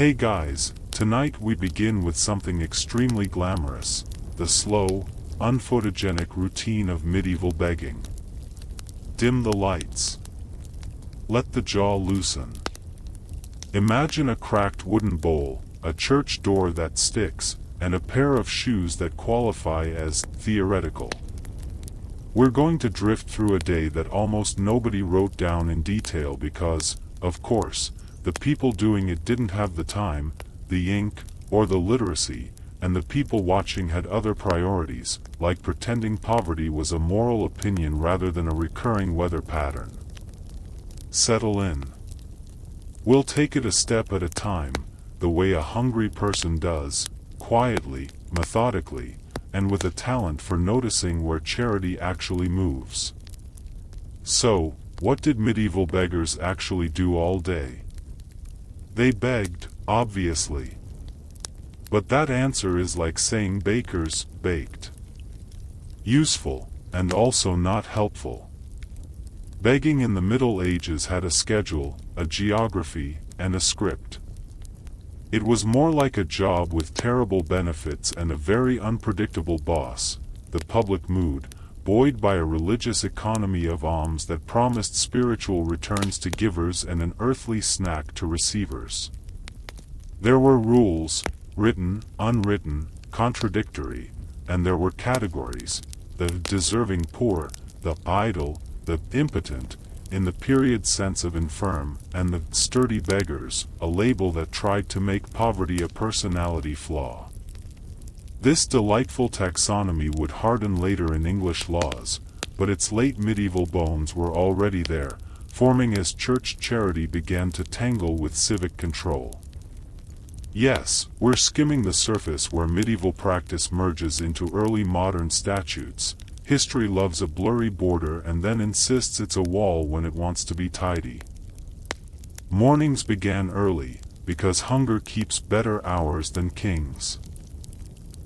Hey guys, tonight we begin with something extremely glamorous, the slow, unphotogenic routine of medieval begging. Dim the lights. Let the jaw loosen. Imagine a cracked wooden bowl, a church door that sticks, and a pair of shoes that qualify as theoretical. We're going to drift through a day that almost nobody wrote down in detail because, of course, the people doing it didn't have the time, the ink, or the literacy, and the people watching had other priorities, like pretending poverty was a moral opinion rather than a recurring weather pattern. Settle in. We'll take it a step at a time, the way a hungry person does, quietly, methodically, and with a talent for noticing where charity actually moves. So, what did medieval beggars actually do all day? They begged, obviously. But that answer is like saying bakers baked. Useful, and also not helpful. Begging in the Middle Ages had a schedule, a geography, and a script. It was more like a job with terrible benefits and a very unpredictable boss, the public mood, buoyed by a religious economy of alms that promised spiritual returns to givers and an earthly snack to receivers. There were rules, written, unwritten, contradictory, and there were categories, the deserving poor, the idle, the impotent, in the period sense of infirm, and the sturdy beggars, a label that tried to make poverty a personality flaw. This delightful taxonomy would harden later in English laws, but its late medieval bones were already there, forming as church charity began to tangle with civic control. Yes, we're skimming the surface where medieval practice merges into early modern statutes. History loves a blurry border and then insists it's a wall when it wants to be tidy. Mornings began early, because hunger keeps better hours than kings.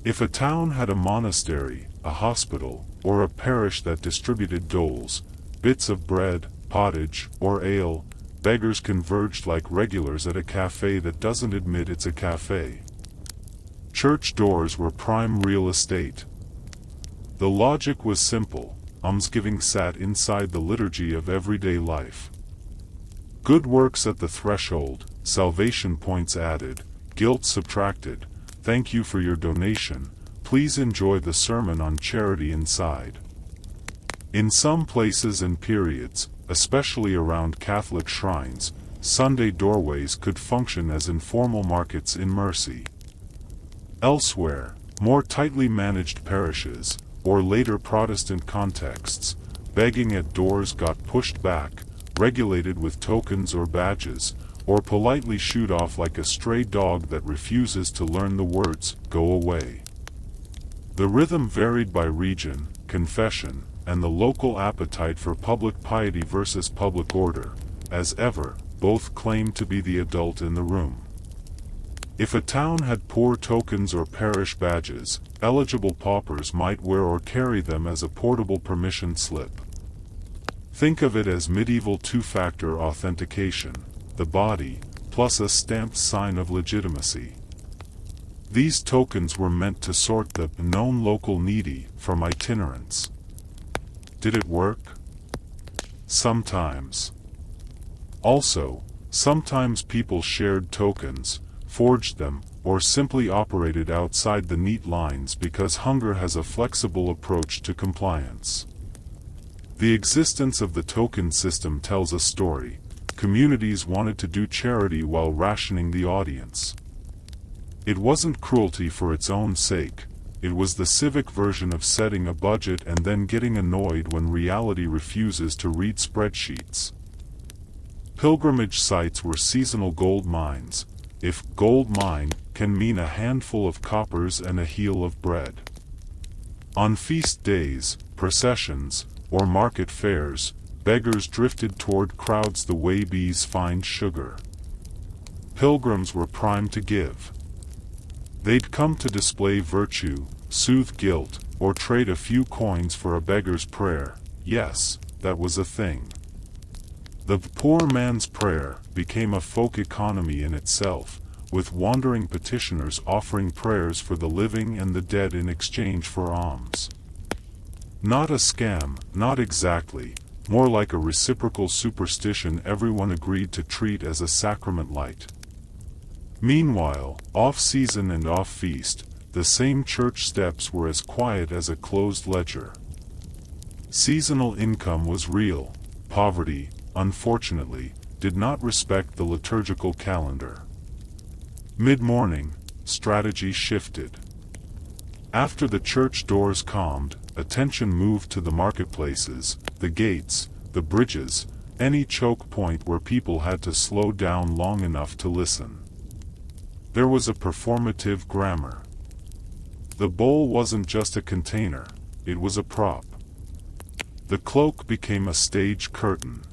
If a town had a monastery, a hospital, or a parish that distributed doles, bits of bread, pottage, or ale, beggars converged like regulars at a cafe that doesn't admit it's a cafe. Church doors were prime real estate. The logic was simple, almsgiving sat inside the liturgy of everyday life. Good works at the threshold, salvation points added, guilt subtracted. Thank you for your donation, please enjoy the sermon on charity inside. In some places and periods, especially around Catholic shrines, Sunday doorways could function as informal markets in mercy. Elsewhere, more tightly managed parishes, or later Protestant contexts, begging at doors got pushed back, regulated with tokens or badges, or politely shooed off like a stray dog that refuses to learn the words, "Go away." The rhythm varied by region, confession, and the local appetite for public piety versus public order. As ever, both claimed to be the adult in the room. If a town had poor tokens or parish badges, eligible paupers might wear or carry them as a portable permission slip. Think of it as medieval two-factor authentication. The body, plus a stamped sign of legitimacy. These tokens were meant to sort the known local needy from itinerants. Did it work? Sometimes. Also, sometimes people shared tokens, forged them, or simply operated outside the neat lines because hunger has a flexible approach to compliance. The existence of the token system tells a story. Communities wanted to do charity while rationing the audience. It wasn't cruelty for its own sake, it was the civic version of setting a budget and then getting annoyed when reality refuses to read spreadsheets. Pilgrimage sites were seasonal gold mines, if gold mine can mean a handful of coppers and a heel of bread. On feast days, processions, or market fairs, beggars drifted toward crowds the way bees find sugar. Pilgrims were primed to give. They'd come to display virtue, soothe guilt, or trade a few coins for a beggar's prayer. Yes, that was a thing. The poor man's prayer became a folk economy in itself, with wandering petitioners offering prayers for the living and the dead in exchange for alms. Not a scam, not exactly, more like a reciprocal superstition everyone agreed to treat as a sacrament light. Meanwhile, off-season and off-feast, the same church steps were as quiet as a closed ledger. Seasonal income was real. Poverty, unfortunately, did not respect the liturgical calendar. Mid-morning, strategy shifted. After the church doors calmed, attention moved to the marketplaces, the gates, the bridges, any choke point where people had to slow down long enough to listen. There was a performative grammar. The bowl wasn't just a container, it was a prop. The cloak became a stage curtain.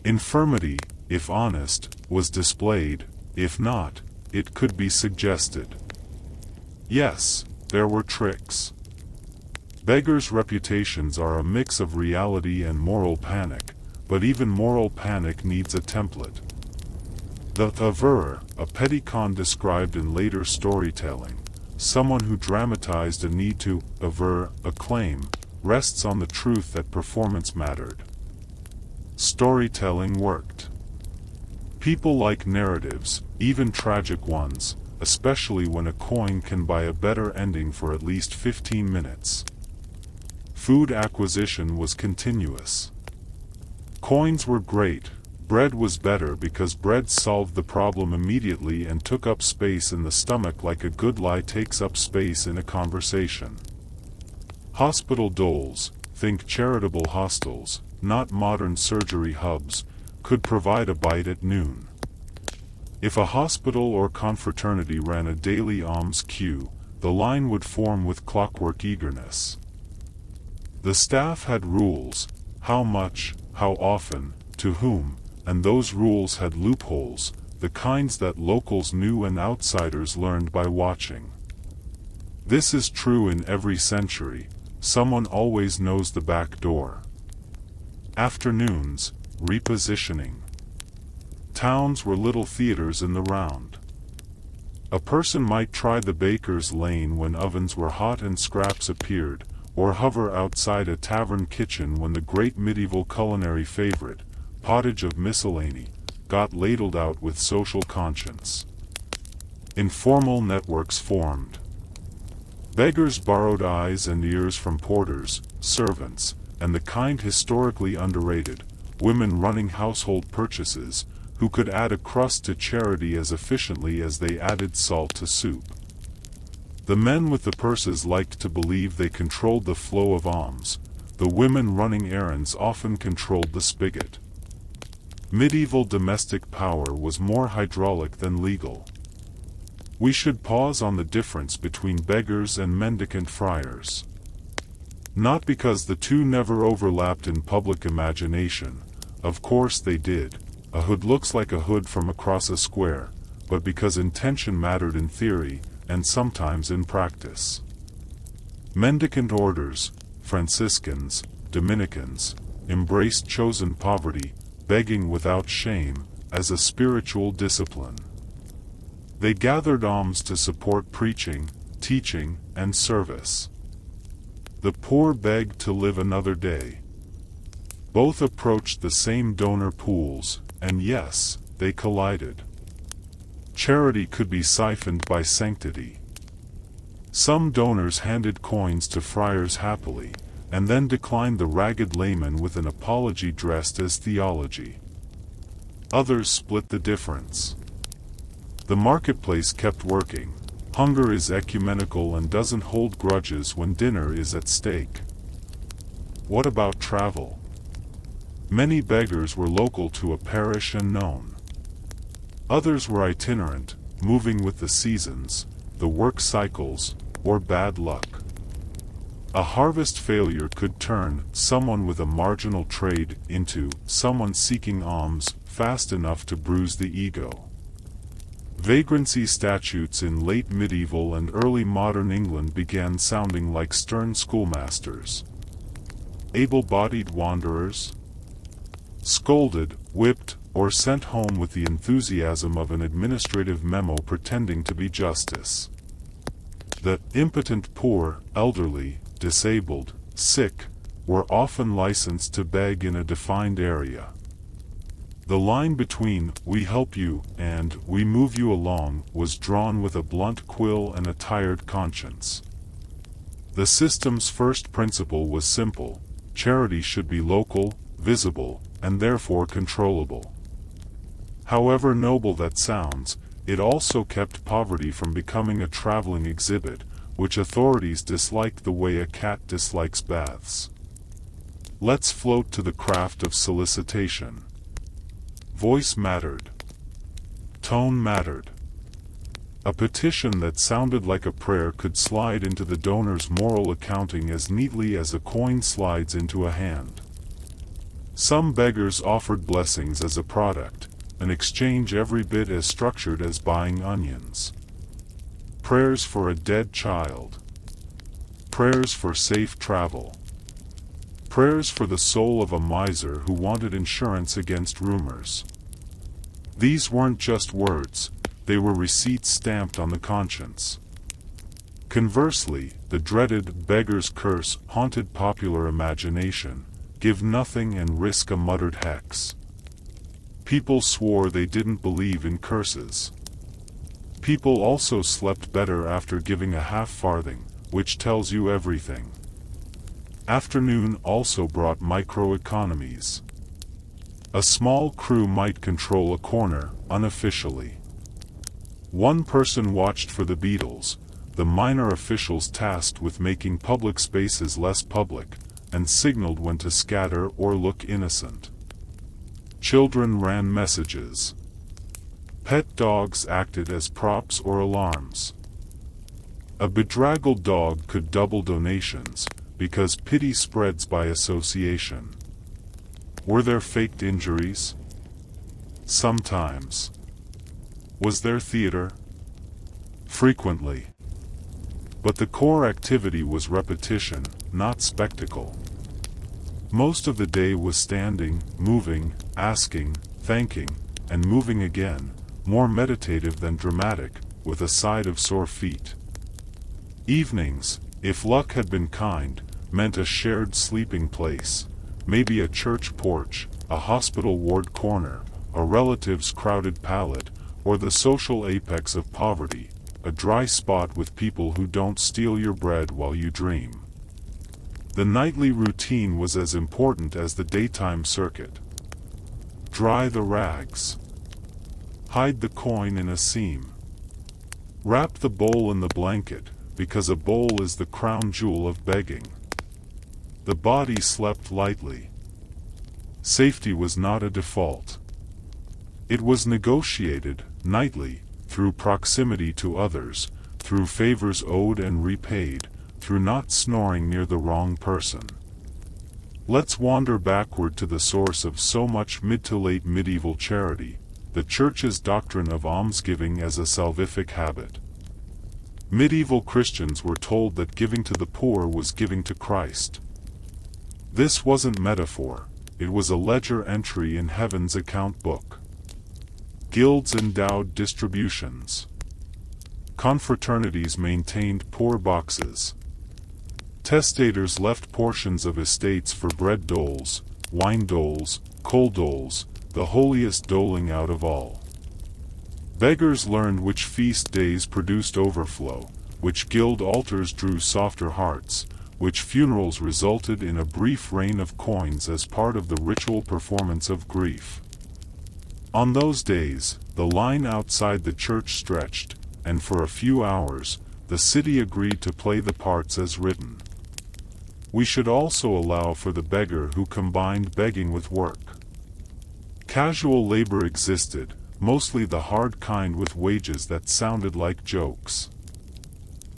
Infirmity, if honest, was displayed, if not, it could be suggested. Yes, there were tricks. Beggars' reputations are a mix of reality and moral panic, but even moral panic needs a template. The averrer, a petty con described in later storytelling, someone who dramatized a need to aver a claim, rests on the truth that performance mattered. Storytelling worked. People like narratives, even tragic ones, especially when a coin can buy a better ending for at least 15 minutes. Food acquisition was continuous. Coins were great, bread was better because bread solved the problem immediately and took up space in the stomach like a good lie takes up space in a conversation. Hospital doles, think charitable hostels, not modern surgery hubs, could provide a bite at noon. If a hospital or confraternity ran a daily alms queue, the line would form with clockwork eagerness. The staff had rules, how much, how often, to whom, and those rules had loopholes, the kinds that locals knew and outsiders learned by watching. This is true in every century, someone always knows the back door. Afternoons, repositioning. Towns were little theaters in the round. A person might try the baker's lane when ovens were hot and scraps appeared, or hover outside a tavern kitchen when the great medieval culinary favorite, pottage of miscellany, got ladled out with social conscience. Informal networks formed. Beggars borrowed eyes and ears from porters, servants, and the kind historically underrated, women running household purchases, who could add a crust to charity as efficiently as they added salt to soup. The men with the purses liked to believe they controlled the flow of alms, the women running errands often controlled the spigot. Medieval domestic power was more hydraulic than legal. We should pause on the difference between beggars and mendicant friars. Not because the two never overlapped in public imagination, of course they did, a hood looks like a hood from across a square, but because intention mattered in theory, and sometimes in practice. Mendicant orders, Franciscans, Dominicans, embraced chosen poverty, begging without shame, as a spiritual discipline. They gathered alms to support preaching, teaching, and service. The poor begged to live another day. Both approached the same donor pools, and yes, they collided. Charity could be siphoned by sanctity. Some donors handed coins to friars happily, and then declined the ragged layman with an apology dressed as theology. Others split the difference. The marketplace kept working. Hunger is ecumenical and doesn't hold grudges when dinner is at stake. What about travel? Many beggars were local to a parish and known. Others were itinerant, moving with the seasons, the work cycles, or bad luck. A harvest failure could turn someone with a marginal trade into someone seeking alms fast enough to bruise the ego. Vagrancy statutes in late medieval and early modern England began sounding like stern schoolmasters. Able-bodied wanderers? Scolded, whipped, or sent home with the enthusiasm of an administrative memo pretending to be justice. The impotent poor, elderly, disabled, sick, were often licensed to beg in a defined area. The line between "we help you" and "we move you along" was drawn with a blunt quill and a tired conscience. The system's first principle was simple: charity should be local, visible, and therefore controllable. However noble that sounds, it also kept poverty from becoming a traveling exhibit, which authorities disliked the way a cat dislikes baths. Let's float to the craft of solicitation. Voice mattered. Tone mattered. A petition that sounded like a prayer could slide into the donor's moral accounting as neatly as a coin slides into a hand. Some beggars offered blessings as a product, an exchange every bit as structured as buying onions. Prayers for a dead child. Prayers for safe travel. Prayers for the soul of a miser who wanted insurance against rumors. These weren't just words, they were receipts stamped on the conscience. Conversely, the dreaded beggar's curse haunted popular imagination: give nothing and risk a muttered hex. People swore they didn't believe in curses. People also slept better after giving a half-farthing, which tells you everything. Afternoon also brought microeconomies. A small crew might control a corner, unofficially. One person watched for the beetles, the minor officials tasked with making public spaces less public, and signaled when to scatter or look innocent. Children ran messages. Pet dogs acted as props or alarms. A bedraggled dog could double donations, because pity spreads by association. Were there faked injuries? Sometimes. Was there theater? Frequently. But the core activity was repetition, not spectacle. Most of the day was standing, moving, asking, thanking, and moving again, more meditative than dramatic, with a side of sore feet. Evenings, if luck had been kind, meant a shared sleeping place, maybe a church porch, a hospital ward corner, a relative's crowded pallet, or the social apex of poverty, a dry spot with people who don't steal your bread while you dream. The nightly routine was as important as the daytime circuit. Dry the rags. Hide the coin in a seam. Wrap the bowl in the blanket, because a bowl is the crown jewel of begging. The body slept lightly. Safety was not a default. It was negotiated, nightly, through proximity to others, through favors owed and repaid, through not snoring near the wrong person. Let's wander backward to the source of so much mid to late medieval charity, the Church's doctrine of almsgiving as a salvific habit. Medieval Christians were told that giving to the poor was giving to Christ. This wasn't metaphor, it was a ledger entry in heaven's account book. Guilds endowed distributions. Confraternities maintained poor boxes. Testators left portions of estates for bread doles, wine doles, coal doles, the holiest doling out of all. Beggars learned which feast days produced overflow, which guild altars drew softer hearts, which funerals resulted in a brief rain of coins as part of the ritual performance of grief. On those days, the line outside the church stretched, and for a few hours, the city agreed to play the parts as written. We should also allow for the beggar who combined begging with work. Casual labor existed, mostly the hard kind with wages that sounded like jokes.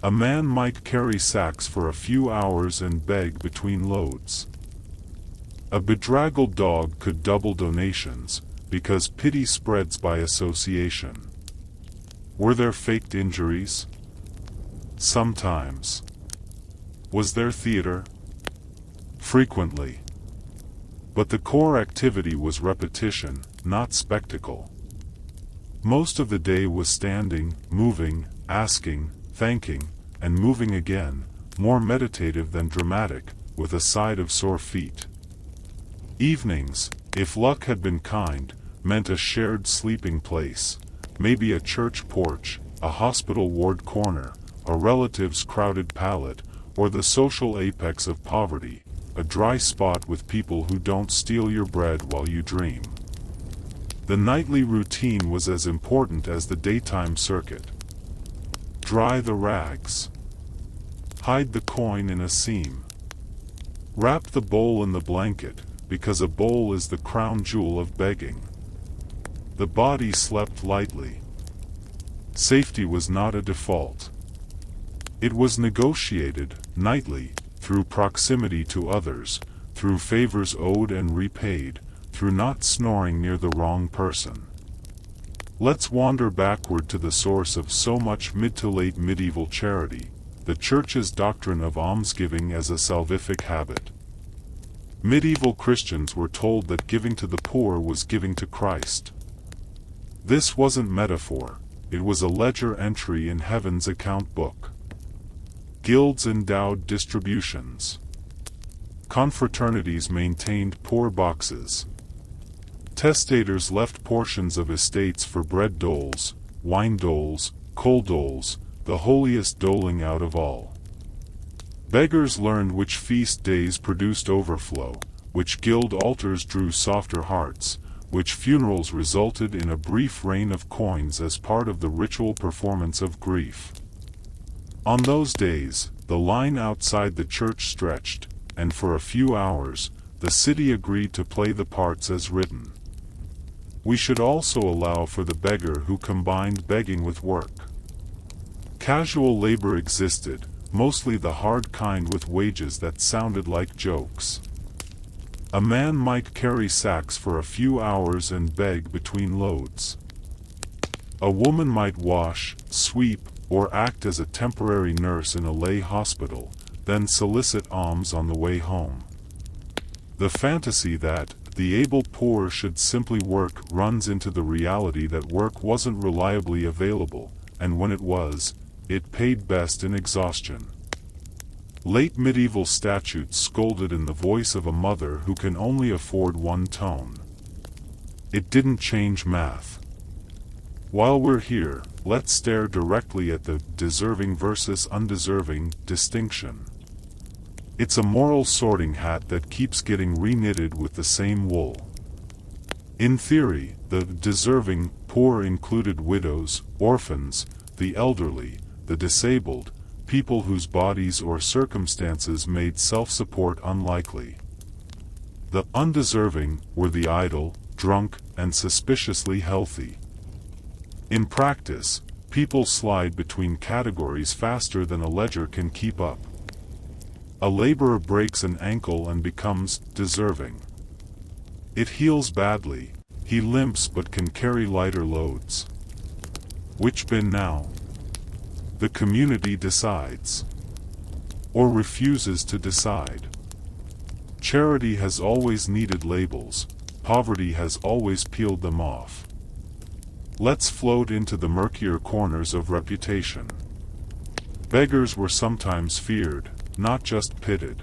A man might carry sacks for a few hours and beg between loads. A bedraggled dog could double donations, because pity spreads by association. Were there faked injuries? Sometimes. Was there theater? Frequently. But the core activity was repetition, not spectacle. Most of the day was standing, moving, asking, thanking, and moving again, more meditative than dramatic, with a side of sore feet. Evenings, if luck had been kind, meant a shared sleeping place, maybe a church porch, a hospital ward corner, a relative's crowded pallet, or the social apex of poverty, a dry spot with people who don't steal your bread while you dream. The nightly routine was as important as the daytime circuit. Dry the rags. Hide the coin in a seam. Wrap the bowl in the blanket, because a bowl is the crown jewel of begging. The body slept lightly. Safety was not a default. It was negotiated, nightly, through proximity to others, through favors owed and repaid, through not snoring near the wrong person. Let's wander backward to the source of so much mid to late medieval charity, the Church's doctrine of almsgiving as a salvific habit. Medieval Christians were told that giving to the poor was giving to Christ. This wasn't metaphor, it was a ledger entry in heaven's account book. Guilds endowed distributions. Confraternities maintained poor boxes. Testators left portions of estates for bread doles, wine doles, coal doles, the holiest doling out of all. Beggars learned which feast days produced overflow, which guild altars drew softer hearts, which funerals resulted in a brief rain of coins as part of the ritual performance of grief. On those days, the line outside the church stretched, and for a few hours, the city agreed to play the parts as written. We should also allow for the beggar who combined begging with work. Casual labor existed, mostly the hard kind with wages that sounded like jokes. A man might carry sacks for a few hours and beg between loads. A woman might wash, sweep, or act as a temporary nurse in a lay hospital, then solicit alms on the way home. The fantasy that the able poor should simply work runs into the reality that work wasn't reliably available, and when it was, it paid best in exhaustion. Late medieval statutes scolded in the voice of a mother who can only afford one tone. It didn't change math. While we're here, let's stare directly at the deserving versus undeserving distinction. It's a moral sorting hat that keeps getting reknitted with the same wool. In theory, the deserving poor included widows, orphans, the elderly, the disabled, people whose bodies or circumstances made self-support unlikely. The undeserving were the idle, drunk, and suspiciously healthy. In practice, people slide between categories faster than a ledger can keep up. A laborer breaks an ankle and becomes deserving. It heals badly, he limps but can carry lighter loads. Which bin now? The community decides. Or refuses to decide. Charity has always needed labels, poverty has always peeled them off. Let's float into the murkier corners of reputation. Beggars were sometimes feared, not just pitted.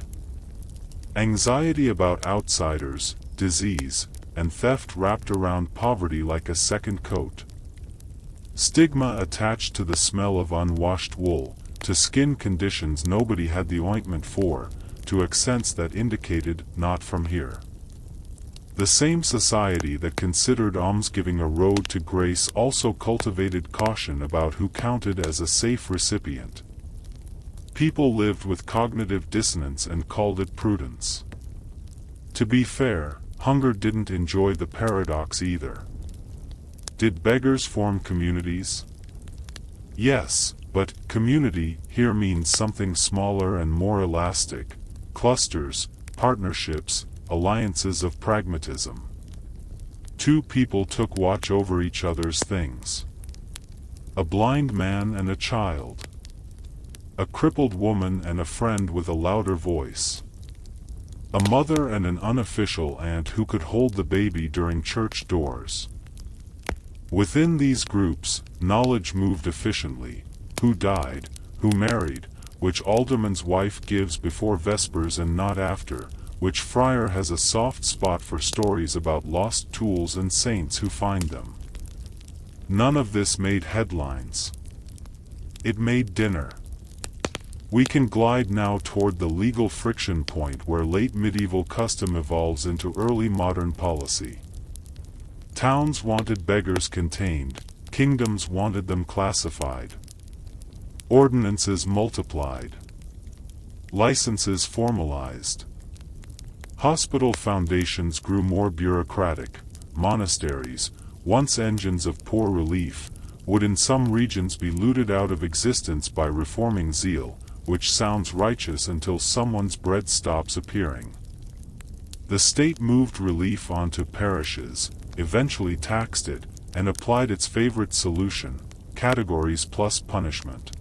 Anxiety about outsiders, disease, and theft wrapped around poverty like a second coat. Stigma attached to the smell of unwashed wool, to skin conditions nobody had the ointment for, to accents that indicated, not from here. The same society that considered almsgiving a road to grace also cultivated caution about who counted as a safe recipient. People lived with cognitive dissonance and called it prudence. To be fair, hunger didn't enjoy the paradox either. Did beggars form communities? Yes, but community here means something smaller and more elastic: clusters, partnerships, alliances of pragmatism. Two people took watch over each other's things. A blind man and a child. A crippled woman and a friend with a louder voice. A mother and an unofficial aunt who could hold the baby during church doors. Within these groups, knowledge moved efficiently. Who died, who married, which alderman's wife gives before vespers and not after, which friar has a soft spot for stories about lost tools and saints who find them. None of this made headlines. It made dinner. We can glide now toward the legal friction point where late medieval custom evolves into early modern policy. Towns wanted beggars contained, kingdoms wanted them classified. Ordinances multiplied. Licenses formalized. Hospital foundations grew more bureaucratic. Monasteries, once engines of poor relief, would in some regions be looted out of existence by reforming zeal, which sounds righteous until someone's bread stops appearing. The state moved relief onto parishes, eventually taxed it, and applied its favorite solution, categories plus punishment.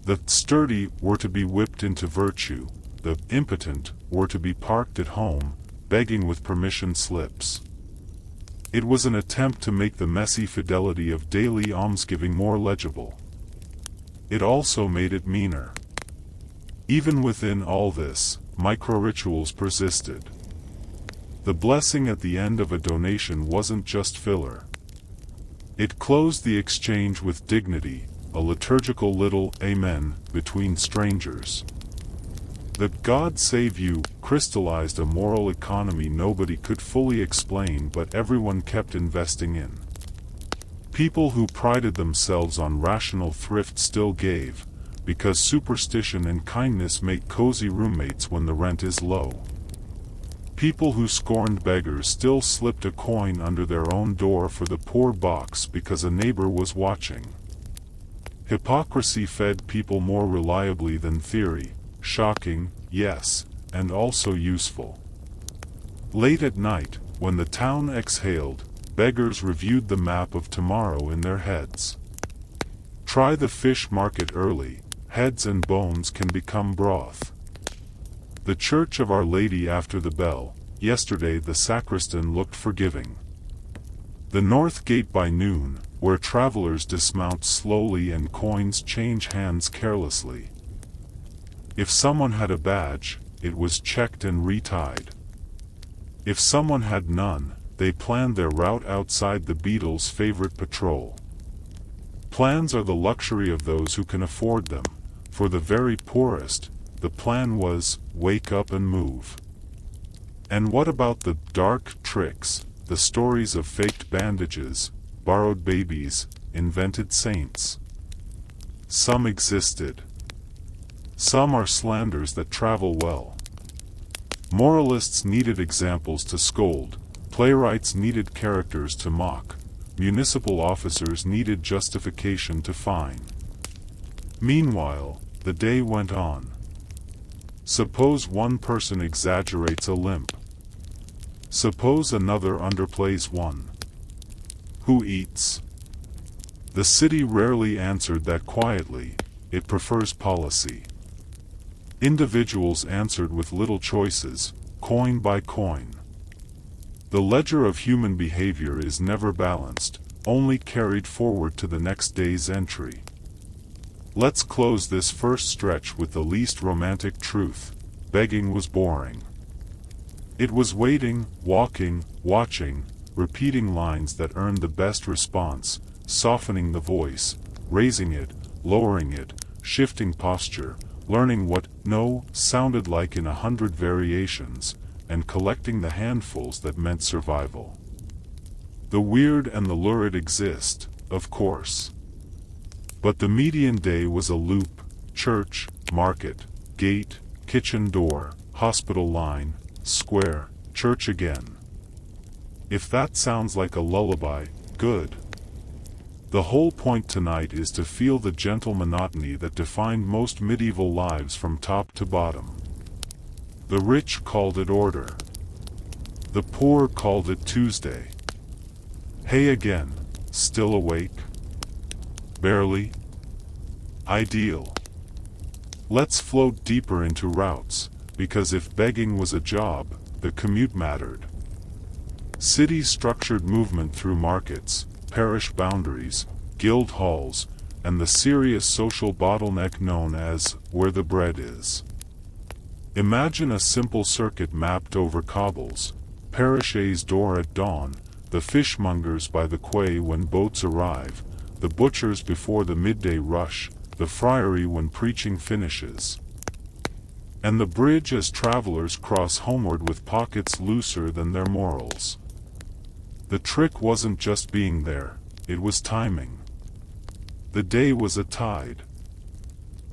The sturdy were to be whipped into virtue, the impotent were to be parked at home, begging with permission slips. It was an attempt to make the messy fidelity of daily almsgiving more legible. It also made it meaner. Even within all this, micro-rituals persisted. The blessing at the end of a donation wasn't just filler. It closed the exchange with dignity, a liturgical little amen between strangers. The "God save you" crystallized a moral economy nobody could fully explain but everyone kept investing in. People who prided themselves on rational thrift still gave, because superstition and kindness make cozy roommates when the rent is low. People who scorned beggars still slipped a coin under their own door for the poor box because a neighbor was watching. Hypocrisy fed people more reliably than theory, shocking, yes, and also useful. Late at night, when the town exhaled, beggars reviewed the map of tomorrow in their heads. Try the fish market early, heads and bones can become broth. The Church of Our Lady after the bell, yesterday the sacristan looked forgiving. The North Gate by noon, where travelers dismount slowly and coins change hands carelessly. If someone had a badge, it was checked and retied. If someone had none, they planned their route outside the Beatles' favorite patrol. Plans are the luxury of those who can afford them. For the very poorest, the plan was, wake up and move. And what about the dark tricks, the stories of faked bandages, borrowed babies, invented saints? Some existed. Some are slanders that travel well. Moralists needed examples to scold, playwrights needed characters to mock, municipal officers needed justification to fine. Meanwhile, the day went on. Suppose one person exaggerates a limp. Suppose another underplays one. Who eats? The city rarely answered that quietly, it prefers policy. Individuals answered with little choices, coin by coin. The ledger of human behavior is never balanced, only carried forward to the next day's entry. Let's close this first stretch with the least romantic truth: begging was boring. It was waiting, walking, watching, repeating lines that earned the best response, softening the voice, raising it, lowering it, shifting posture, learning what "no" sounded like in 100 variations, and collecting the handfuls that meant survival. The weird and the lurid exist, of course. But the median day was a loop: church, market, gate, kitchen door, hospital line, square, church again. If that sounds like a lullaby, good. The whole point tonight is to feel the gentle monotony that defined most medieval lives from top to bottom. The rich called it order. The poor called it Tuesday. Hey again, still awake? Barely? Ideal. Let's float deeper into routes, because if begging was a job, the commute mattered. Cities structured movement through markets, parish boundaries, guild halls, and the serious social bottleneck known as where the bread is. Imagine a simple circuit mapped over cobbles: parish A's door at dawn, the fishmongers by the quay when boats arrive, the butchers before the midday rush, the friary when preaching finishes, and the bridge as travelers cross homeward with pockets looser than their morals. The trick wasn't just being there, it was timing. The day was a tide.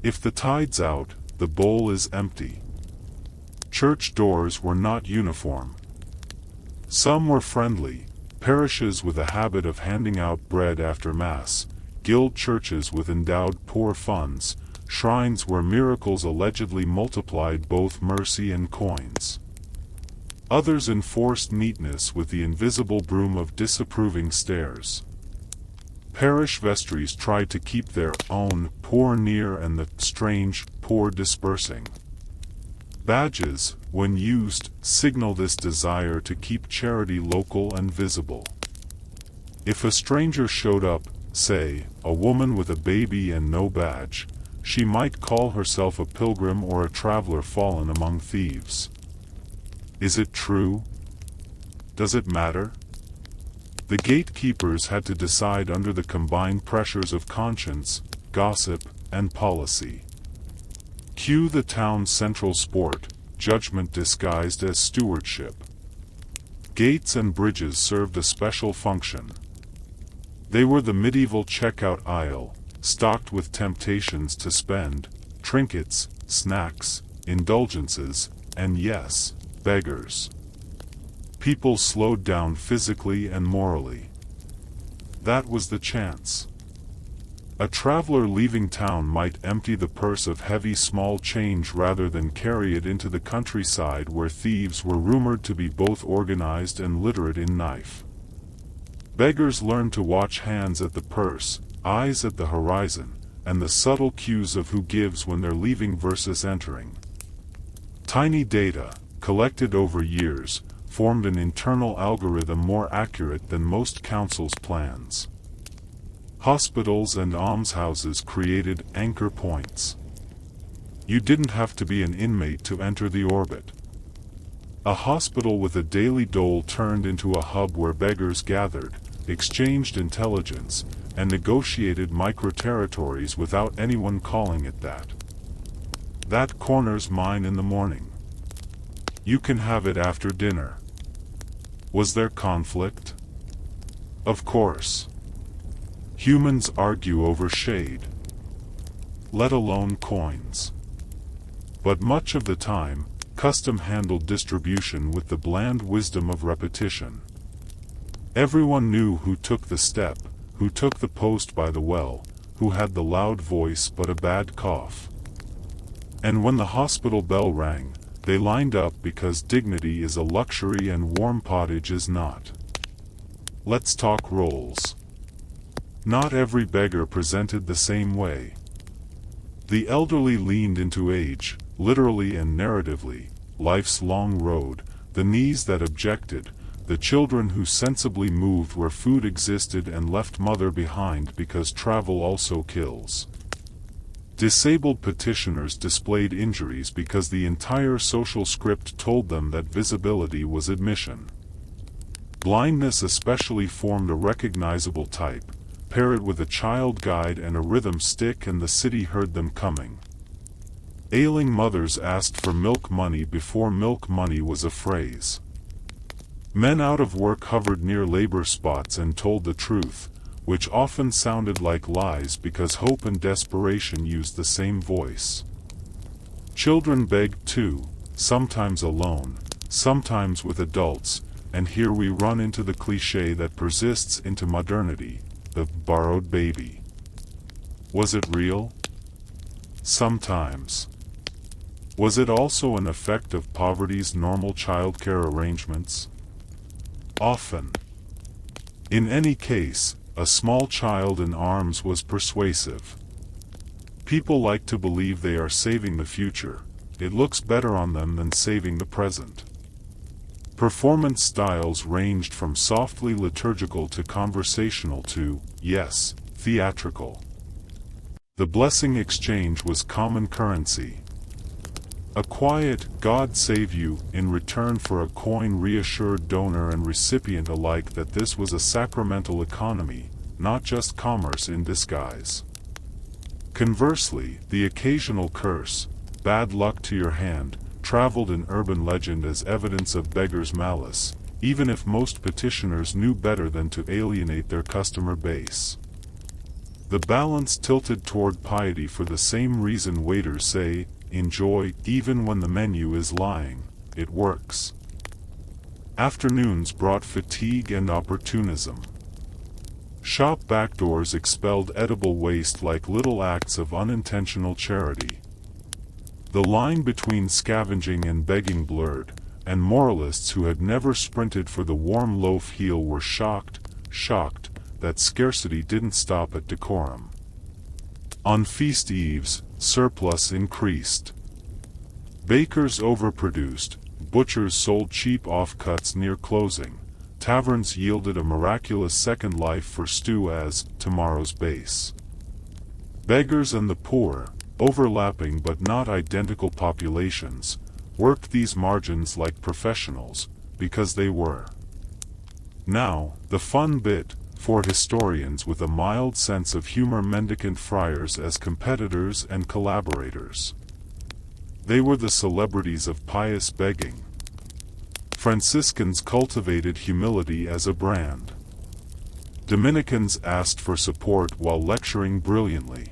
If the tide's out, the bowl is empty. Church doors were not uniform. Some were friendly, parishes with a habit of handing out bread after Mass, guild churches with endowed poor funds, shrines where miracles allegedly multiplied both mercy and coins. Others enforced neatness with the invisible broom of disapproving stares. Parish vestries tried to keep their own poor near and the strange poor dispersing. Badges, when used, signal this desire to keep charity local and visible. If a stranger showed up, say, a woman with a baby and no badge, she might call herself a pilgrim or a traveler fallen among thieves. Is it true? Does it matter? The gatekeepers had to decide under the combined pressures of conscience, gossip, and policy. Cue the town's central sport, judgment disguised as stewardship. Gates and bridges served a special function. They were the medieval checkout aisle, stocked with temptations to spend, trinkets, snacks, indulgences, and yes, beggars. People slowed down physically and morally. That was the chance. A traveler leaving town might empty the purse of heavy small change rather than carry it into the countryside where thieves were rumored to be both organized and literate in knife. Beggars learned to watch hands at the purse, eyes at the horizon, and the subtle cues of who gives when they're leaving versus entering. Tiny data, collected over years, formed an internal algorithm more accurate than most councils' plans. Hospitals and almshouses created anchor points. You didn't have to be an inmate to enter the orbit. A hospital with a daily dole turned into a hub where beggars gathered, exchanged intelligence, and negotiated micro-territories without anyone calling it that. That corner's mine in the morning. You can have it after dinner. Was there conflict? Of course. Humans argue over shade, let alone coins. But much of the time, custom handled distribution with the bland wisdom of repetition. Everyone knew who took the step, who took the post by the well, who had the loud voice but a bad cough. And when the hospital bell rang, they lined up because dignity is a luxury and warm pottage is not. Let's talk roles. Not every beggar presented the same way. The elderly leaned into age, literally and narratively, life's long road, the knees that objected, the children who sensibly moved where food existed and left mother behind because travel also kills. Disabled petitioners displayed injuries because the entire social script told them that visibility was admission. Blindness especially formed a recognizable type. Pair it with a child guide and a rhythm stick and the city heard them coming. Ailing mothers asked for milk money before milk money was a phrase. Men out of work hovered near labor spots and told the truth, which often sounded like lies because hope and desperation used the same voice. Children begged too, sometimes alone, sometimes with adults, and here we run into the cliché that persists into modernity. The borrowed baby. Was it real? Sometimes. Was it also an effect of poverty's normal childcare arrangements? Often. In any case, a small child in arms was persuasive. People like to believe they are saving the future, it looks better on them than saving the present. Performance styles ranged from softly liturgical to conversational to, yes, theatrical. The blessing exchange was common currency. A quiet, "God save you," in return for a coin reassured donor and recipient alike that this was a sacramental economy, not just commerce in disguise. Conversely, the occasional curse, "Bad luck to your hand," traveled in urban legend as evidence of beggars' malice, even if most petitioners knew better than to alienate their customer base. The balance tilted toward piety for the same reason waiters say, "Enjoy," even when the menu is lying. It works. Afternoons brought fatigue and opportunism. Shop backdoors expelled edible waste like little acts of unintentional charity. The line between scavenging and begging blurred, and moralists who had never sprinted for the warm loaf heel were shocked that scarcity didn't stop at decorum. On feast eves, surplus increased. Bakers overproduced, butchers sold cheap offcuts near closing, taverns yielded a miraculous second life for stew as tomorrow's base. Beggars and the poor, overlapping but not identical populations, worked these margins like professionals, because they were. Now, the fun bit, for historians with a mild sense of humor, mendicant friars as competitors and collaborators. They were the celebrities of pious begging. Franciscans cultivated humility as a brand. Dominicans asked for support while lecturing brilliantly.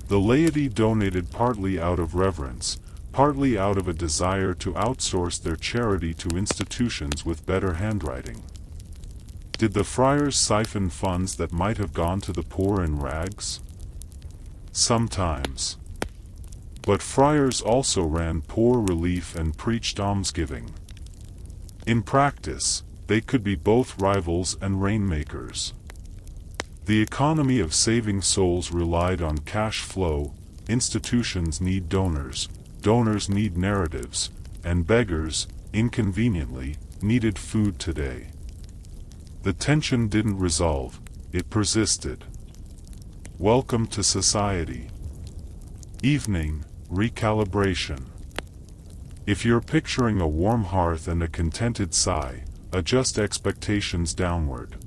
The laity donated partly out of reverence, partly out of a desire to outsource their charity to institutions with better handwriting. Did the friars siphon funds that might have gone to the poor in rags? Sometimes. But friars also ran poor relief and preached almsgiving. In practice, they could be both rivals and rainmakers. The economy of saving souls relied on cash flow. Institutions need donors, donors need narratives, and beggars, inconveniently, needed food today. The tension didn't resolve, it persisted. Welcome to society. Evening, recalibration. If you're picturing a warm hearth and a contented sigh, adjust expectations downward.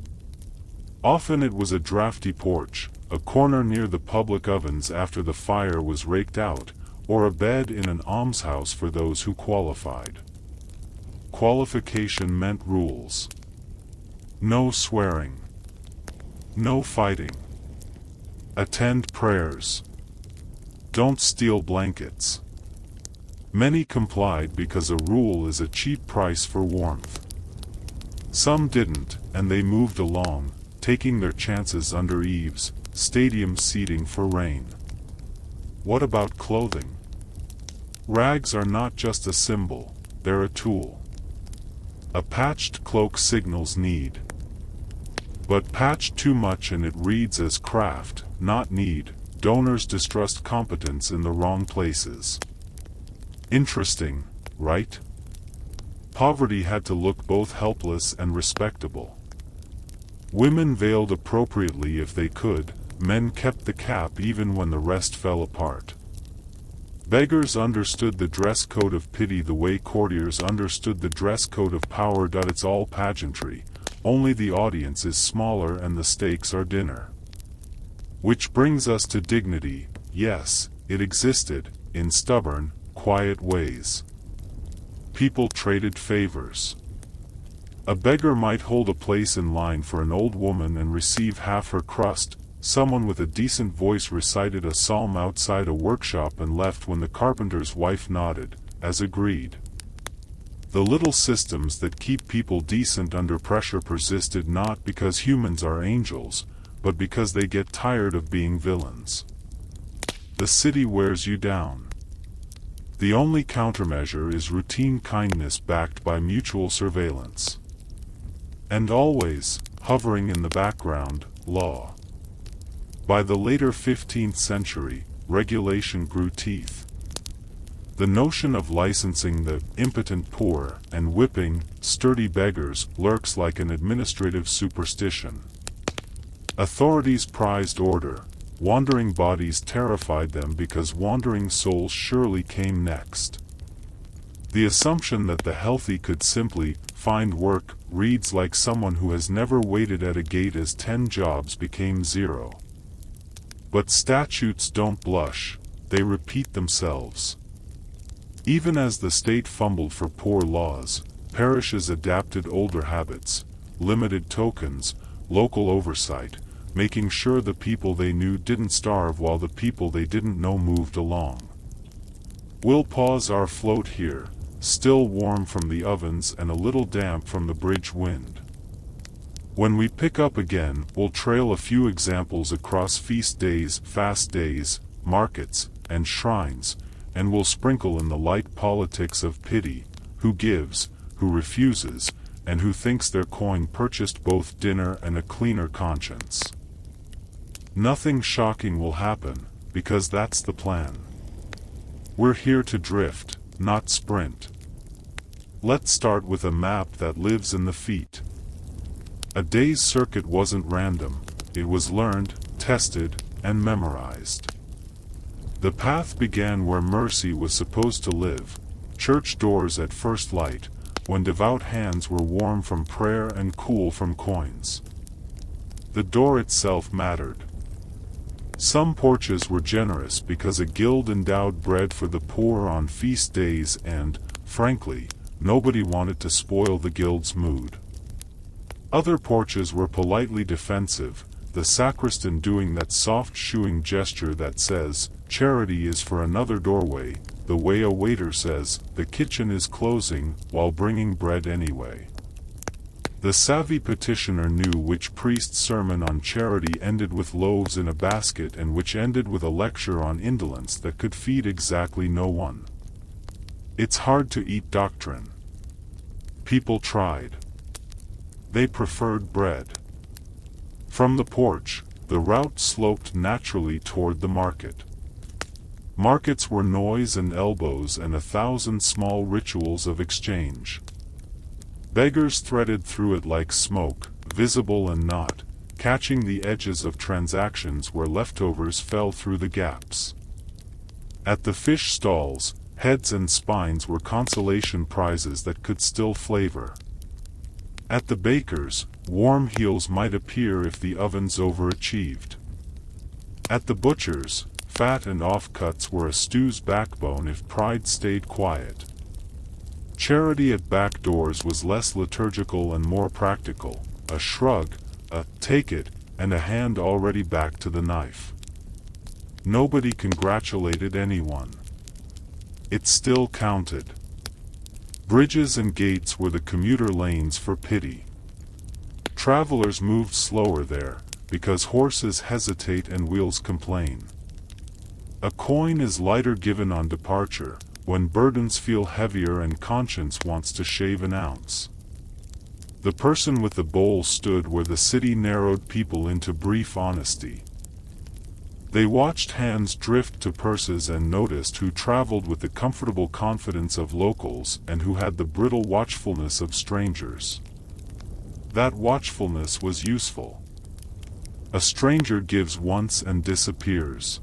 Often it was a drafty porch, a corner near the public ovens after the fire was raked out, or a bed in an almshouse for those who qualified. Qualification meant rules. No swearing. No fighting. Attend prayers. Don't steal blankets. Many complied because a rule is a cheap price for warmth. Some didn't, and they moved along, taking their chances under eaves, stadium seating for rain. What about clothing? Rags are not just a symbol, they're a tool. A patched cloak signals need. But patched too much and it reads as craft, not need. Donors distrust competence in the wrong places. Interesting, right? Poverty had to look both helpless and respectable. Women veiled appropriately if they could, men kept the cap even when the rest fell apart. Beggars understood the dress code of pity the way courtiers understood the dress code of power. It's all pageantry, only the audience is smaller and the stakes are dinner. Which brings us to dignity. Yes, it existed, in stubborn, quiet ways. People traded favors. A beggar might hold a place in line for an old woman and receive half her crust. Someone with a decent voice recited a psalm outside a workshop and left when the carpenter's wife nodded, as agreed. The little systems that keep people decent under pressure persisted not because humans are angels, but because they get tired of being villains. The city wears you down. The only countermeasure is routine kindness backed by mutual surveillance. And always, hovering in the background, law. By the later 15th century, regulation grew teeth. The notion of licensing the impotent poor and whipping sturdy beggars lurks like an administrative superstition. Authorities prized order, wandering bodies terrified them because wandering souls surely came next. The assumption that the healthy could simply find work reads like someone who has never waited at a gate as 10 jobs became 0. But statutes don't blush, they repeat themselves. Even as the state fumbled for poor laws, parishes adapted older habits, limited tokens, local oversight, making sure the people they knew didn't starve while the people they didn't know moved along. We'll pause our float here, still warm from the ovens and a little damp from the bridge wind. When we pick up again, we'll trail a few examples across feast days, fast days, markets, and shrines, and we'll sprinkle in the light politics of pity, who gives, who refuses, and who thinks their coin purchased both dinner and a cleaner conscience. Nothing shocking will happen, because that's the plan. We're here to drift, not sprint. Let's start with a map that lives in the feet. A day's circuit wasn't random, it was learned, tested, and memorized. The path began where mercy was supposed to live, church doors at first light, when devout hands were warm from prayer and cool from coins. The door itself mattered. Some porches were generous because a guild endowed bread for the poor on feast days and, frankly, nobody wanted to spoil the guild's mood. Other porches were politely defensive, the sacristan doing that soft shooing gesture that says, "Charity is for another doorway," the way a waiter says, "The kitchen is closing," while bringing bread anyway. The savvy petitioner knew which priest's sermon on charity ended with loaves in a basket and which ended with a lecture on indolence that could feed exactly no one. It's hard to eat doctrine. People tried. They preferred bread. From the porch, the route sloped naturally toward the market. Markets were noise and elbows and 1,000 small rituals of exchange. Beggars threaded through it like smoke, visible and not, catching the edges of transactions where leftovers fell through the gaps. At the fish stalls, heads and spines were consolation prizes that could still flavor. At the bakers, warm heels might appear if the ovens overachieved. At the butchers, fat and offcuts were a stew's backbone if pride stayed quiet. Charity at back doors was less liturgical and more practical, a shrug, a "take it," and a hand already back to the knife. Nobody congratulated anyone. It still counted. Bridges and gates were the commuter lanes for pity. Travelers moved slower there, because horses hesitate and wheels complain. A coin is lighter given on departure, when burdens feel heavier and conscience wants to shave an ounce. The person with the bowl stood where the city narrowed people into brief honesty. They watched hands drift to purses and noticed who traveled with the comfortable confidence of locals and who had the brittle watchfulness of strangers. That watchfulness was useful. A stranger gives once and disappears.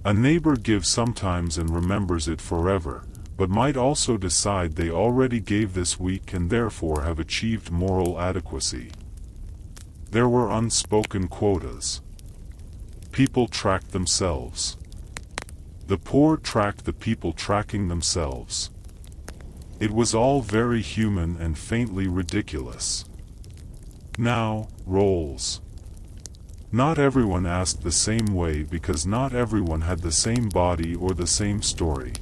A neighbor gives sometimes and remembers it forever, but might also decide they already gave this week and therefore have achieved moral adequacy. There were unspoken quotas. People tracked themselves. The poor tracked the people tracking themselves. It was all very human and faintly ridiculous. Now, roles. Not everyone asked the same way because not everyone had the same body or the same story.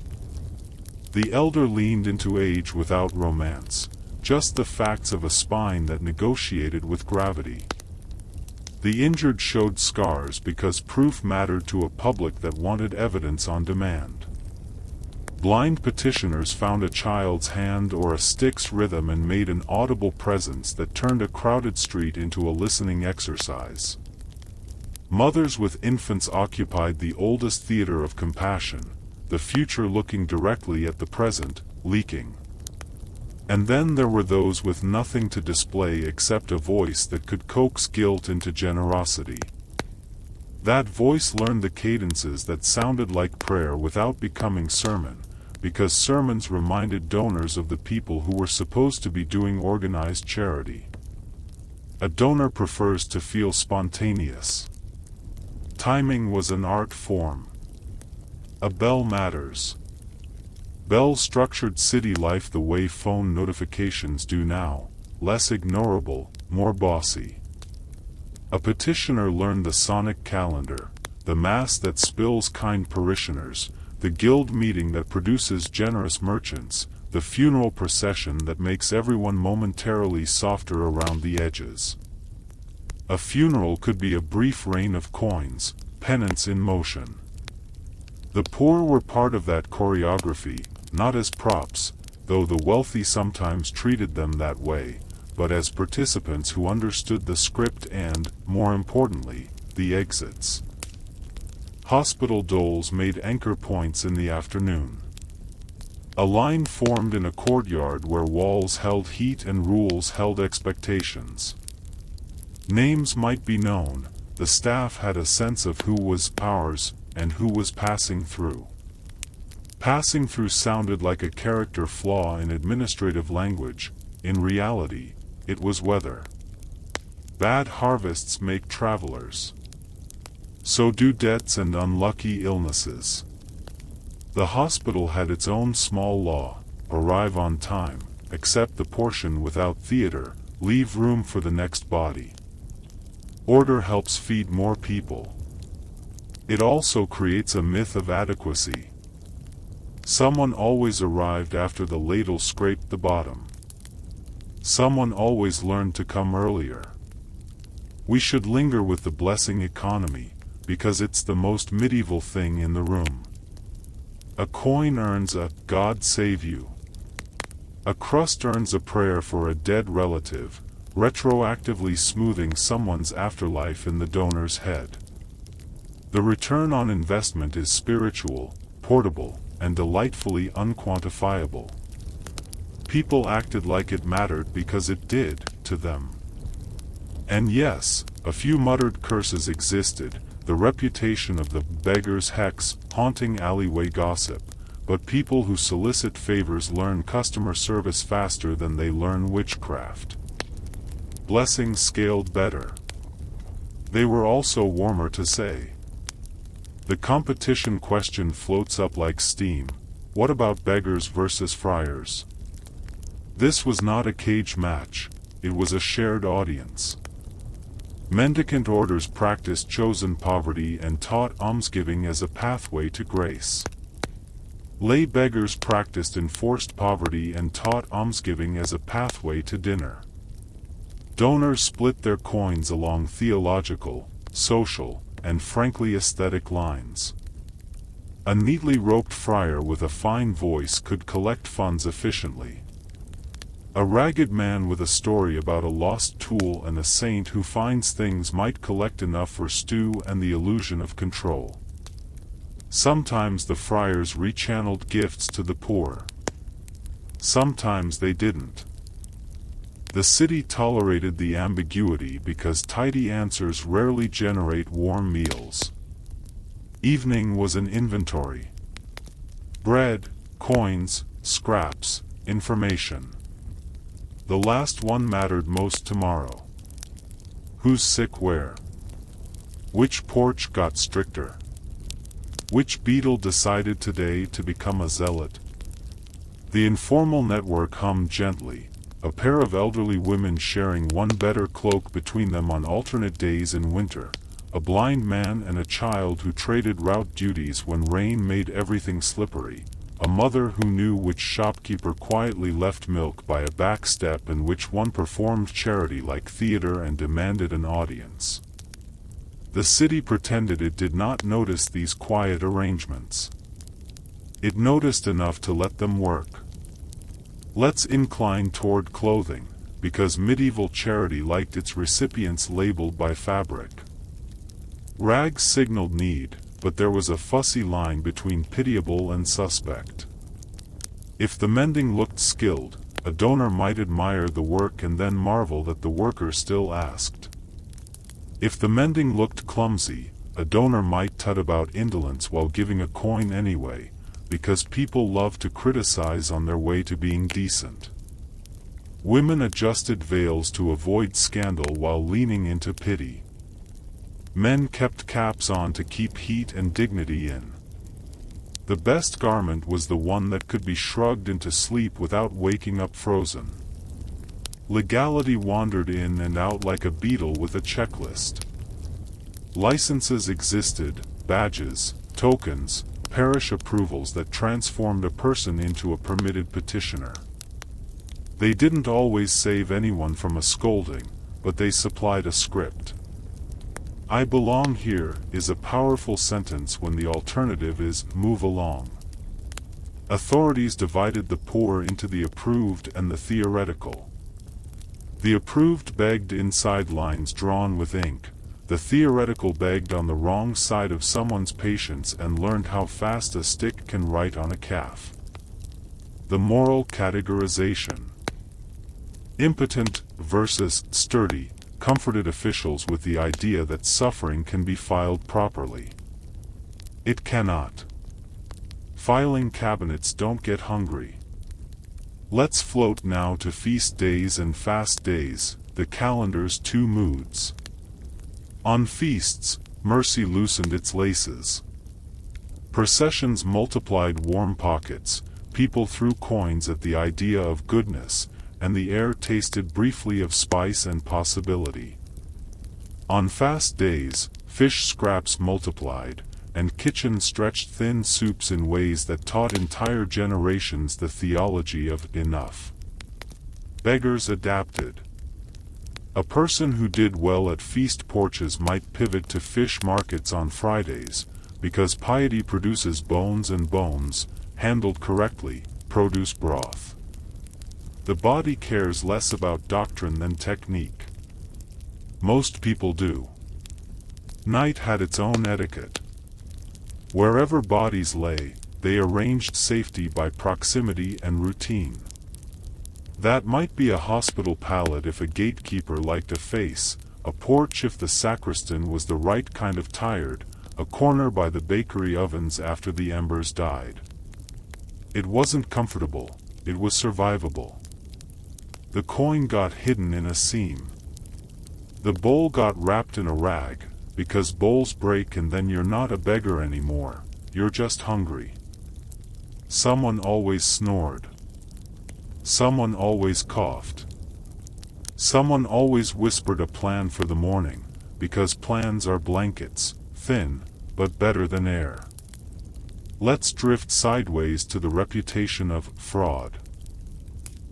The elder leaned into age without romance, just the facts of a spine that negotiated with gravity. The injured showed scars because proof mattered to a public that wanted evidence on demand. Blind petitioners found a child's hand or a stick's rhythm and made an audible presence that turned a crowded street into a listening exercise. Mothers with infants occupied the oldest theater of compassion, the future looking directly at the present, leaking. And then there were those with nothing to display except a voice that could coax guilt into generosity. That voice learned the cadences that sounded like prayer without becoming sermon, because sermons reminded donors of the people who were supposed to be doing organized charity. A donor prefers to feel spontaneous. Timing was an art form. A bell matters. Bells structured city life the way phone notifications do now, less ignorable, more bossy. A petitioner learned the sonic calendar, the mass that spills kind parishioners, the guild meeting that produces generous merchants, the funeral procession that makes everyone momentarily softer around the edges. A funeral could be a brief rain of coins, penance in motion. The poor were part of that choreography, not as props, though the wealthy sometimes treated them that way, but as participants who understood the script and, more importantly, the exits. Hospital doles made anchor points in the afternoon. A line formed in a courtyard where walls held heat and rules held expectations. Names might be known, the staff had a sense of who was ours and who was passing through. Passing through sounded like a character flaw in administrative language. In reality, it was weather. Bad harvests make travelers. So do debts and unlucky illnesses. The hospital had its own small law: arrive on time, accept the portion without theater, leave room for the next body. Order helps feed more people. It also creates a myth of adequacy. Someone always arrived after the ladle scraped the bottom. Someone always learned to come earlier. We should linger with the blessing economy, because it's the most medieval thing in the room. A coin earns a "God save you." A crust earns a prayer for a dead relative, retroactively smoothing someone's afterlife in the donor's head. The return on investment is spiritual, portable, and delightfully unquantifiable. People acted like it mattered because it did, to them. And yes, a few muttered curses existed, the reputation of the beggar's hex haunting alleyway gossip, but people who solicit favors learn customer service faster than they learn witchcraft. Blessings scaled better. They were also warmer to say. The competition question floats up like steam: what about beggars versus friars? This was not a cage match, it was a shared audience. Mendicant orders practiced chosen poverty and taught almsgiving as a pathway to grace. Lay beggars practiced enforced poverty and taught almsgiving as a pathway to dinner. Donors split their coins along theological, social, and frankly aesthetic lines. A neatly roped friar with a fine voice could collect funds efficiently. A ragged man with a story about a lost tool and a saint who finds things might collect enough for stew and the illusion of control. Sometimes the friars rechanneled gifts to the poor. Sometimes they didn't. The city tolerated the ambiguity because tidy answers rarely generate warm meals. Evening was an inventory. Bread, coins, scraps, information. The last one mattered most tomorrow. Who's sick where? Which porch got stricter? Which beetle decided today to become a zealot? The informal network hummed gently, a pair of elderly women sharing one better cloak between them on alternate days in winter, a blind man and a child who traded route duties when rain made everything slippery, a mother who knew which shopkeeper quietly left milk by a back step and which one performed charity like theater and demanded an audience. The city pretended it did not notice these quiet arrangements. It noticed enough to let them work. Let's incline toward clothing, because medieval charity liked its recipients labeled by fabric. Rags signaled need, but there was a fussy line between pitiable and suspect. If the mending looked skilled, a donor might admire the work and then marvel that the worker still asked. If the mending looked clumsy, a donor might tut about indolence while giving a coin anyway, because people love to criticize on their way to being decent. Women adjusted veils to avoid scandal while leaning into pity. Men kept caps on to keep heat and dignity in. The best garment was the one that could be shrugged into sleep without waking up frozen. Legality wandered in and out like a beetle with a checklist. Licenses existed, badges, tokens, parish approvals that transformed a person into a permitted petitioner. They didn't always save anyone from a scolding, but they supplied a script. "I belong here" is a powerful sentence when the alternative is "move along." Authorities divided the poor into the approved and the theoretical. The approved begged inside lines drawn with ink. The theoretical begged on the wrong side of someone's patience and learned how fast a stick can write on a calf. The moral categorization. Impotent versus sturdy comforted officials with the idea that suffering can be filed properly. It cannot. Filing cabinets don't get hungry. Let's float now to feast days and fast days, the calendar's two moods. On feasts, mercy loosened its laces. Processions multiplied warm pockets, people threw coins at the idea of goodness, and the air tasted briefly of spice and possibility. On fast days, fish scraps multiplied, and kitchens stretched thin soups in ways that taught entire generations the theology of enough. Beggars adapted. A person who did well at feast porches might pivot to fish markets on Fridays, because piety produces bones, and bones, handled correctly, produce broth. The body cares less about doctrine than technique. Most people do. Night had its own etiquette. Wherever bodies lay, they arranged safety by proximity and routine. That might be a hospital pallet if a gatekeeper liked a face, a porch if the sacristan was the right kind of tired, a corner by the bakery ovens after the embers died. It wasn't comfortable, it was survivable. The coin got hidden in a seam. The bowl got wrapped in a rag, because bowls break and then you're not a beggar anymore, you're just hungry. Someone always snored. Someone always coughed. Someone always whispered a plan for the morning, because plans are blankets, thin, but better than air. Let's drift sideways to the reputation of fraud.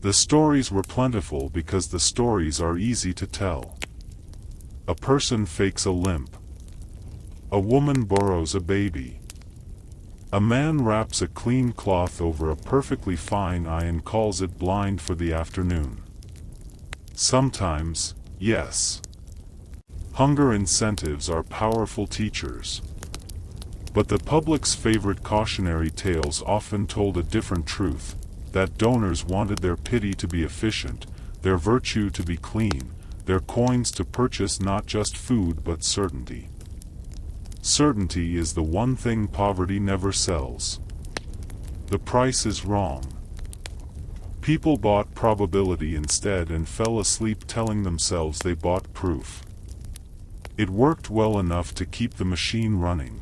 The stories were plentiful because the stories are easy to tell. A person fakes a limp. A woman borrows a baby. A man wraps a clean cloth over a perfectly fine eye and calls it blind for the afternoon. Sometimes, yes. Hunger incentives are powerful teachers. But the public's favorite cautionary tales often told a different truth, that donors wanted their pity to be efficient, their virtue to be clean, their coins to purchase not just food but certainty. Certainty is the one thing poverty never sells. The price is wrong. People bought probability instead and fell asleep telling themselves they bought proof. It worked well enough to keep the machine running.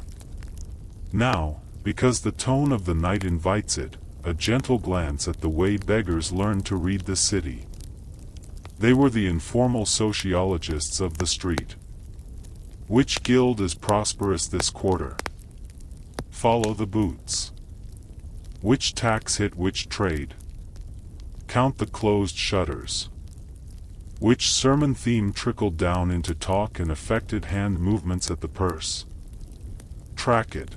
Now, because the tone of the night invites it, a gentle glance at the way beggars learned to read the city. They were the informal sociologists of the street. Which guild is prosperous this quarter? Follow the boots. Which tax hit which trade? Count the closed shutters. Which sermon theme trickled down into talk and affected hand movements at the purse? Track it.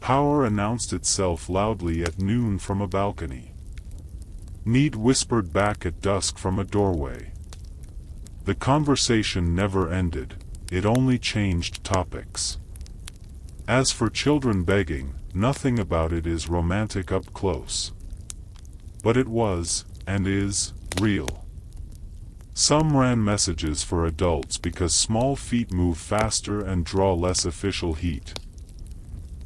Power announced itself loudly at noon from a balcony. Need whispered back at dusk from a doorway. The conversation never ended, it only changed topics. As for children begging, nothing about it is romantic up close. But it was, and is, real. Some ran messages for adults because small feet move faster and draw less official heat.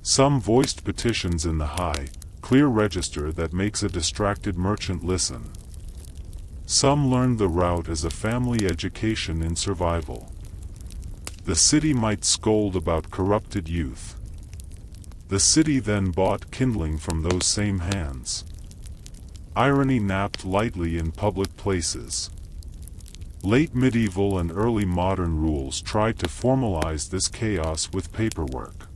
Some voiced petitions in the high, clear register that makes a distracted merchant listen. Some learned the route as a family education in survival. The city might scold about corrupted youth. The city then bought kindling from those same hands. Irony napped lightly in public places. Late medieval and early modern rules tried to formalize this chaos with paperwork.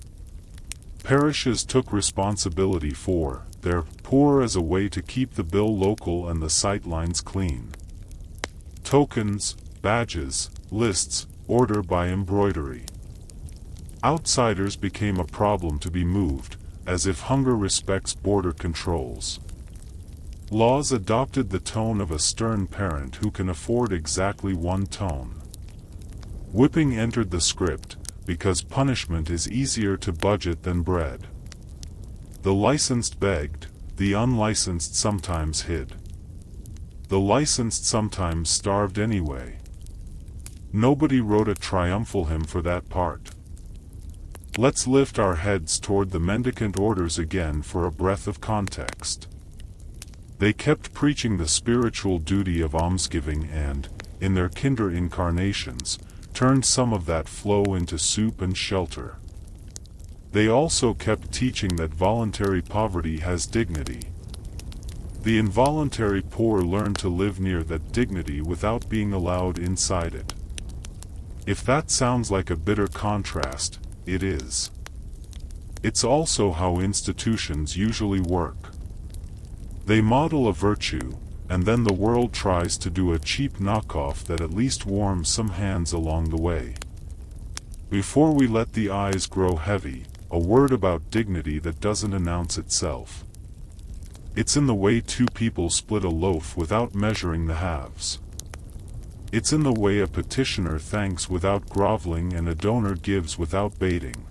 Parishes took responsibility for their poor as a way to keep the bill local and the sightlines clean. Tokens, badges, lists, order by embroidery. Outsiders became a problem to be moved, as if hunger respects border controls. Laws adopted the tone of a stern parent who can afford exactly one tone. Whipping entered the script, because punishment is easier to budget than bread. The licensed begged, the unlicensed sometimes hid. The licensed sometimes starved anyway. Nobody wrote a triumphal hymn for that part. Let's lift our heads toward the mendicant orders again for a breath of context. They kept preaching the spiritual duty of almsgiving and, in their kinder incarnations, turned some of that flow into soup and shelter. They also kept teaching that voluntary poverty has dignity. The involuntary poor learn to live near that dignity without being allowed inside it. If that sounds like a bitter contrast, it is. It's also how institutions usually work. They model a virtue, and then the world tries to do a cheap knockoff that at least warms some hands along the way. Before we let the eyes grow heavy, a word about dignity that doesn't announce itself. It's in the way two people split a loaf without measuring the halves. It's in the way a petitioner thanks without groveling and a donor gives without baiting.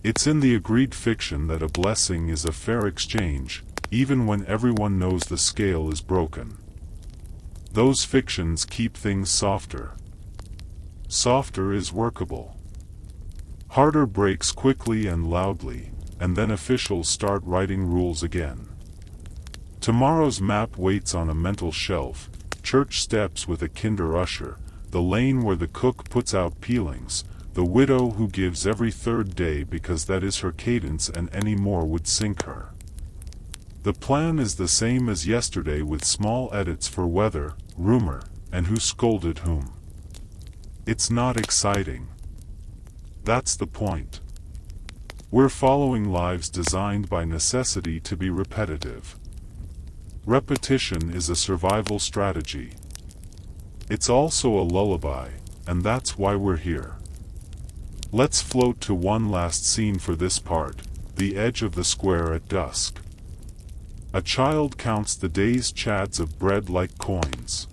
It's in the agreed fiction that a blessing is a fair exchange, even when everyone knows the scale is broken. Those fictions keep things softer. Softer is workable. Harder breaks quickly and loudly, and then officials start writing rules again. Tomorrow's map waits on a mental shelf, church steps with a kinder usher, the lane where the cook puts out peelings, the widow who gives every third day because that is her cadence and any more would sink her. The plan is the same as yesterday with small edits for weather, rumor, and who scolded whom. It's not exciting. That's the point. We're following lives designed by necessity to be repetitive. Repetition is a survival strategy. It's also a lullaby, and that's why we're here. Let's float to one last scene for this part, the edge of the square at dusk. A child counts the day's chads of bread like coins.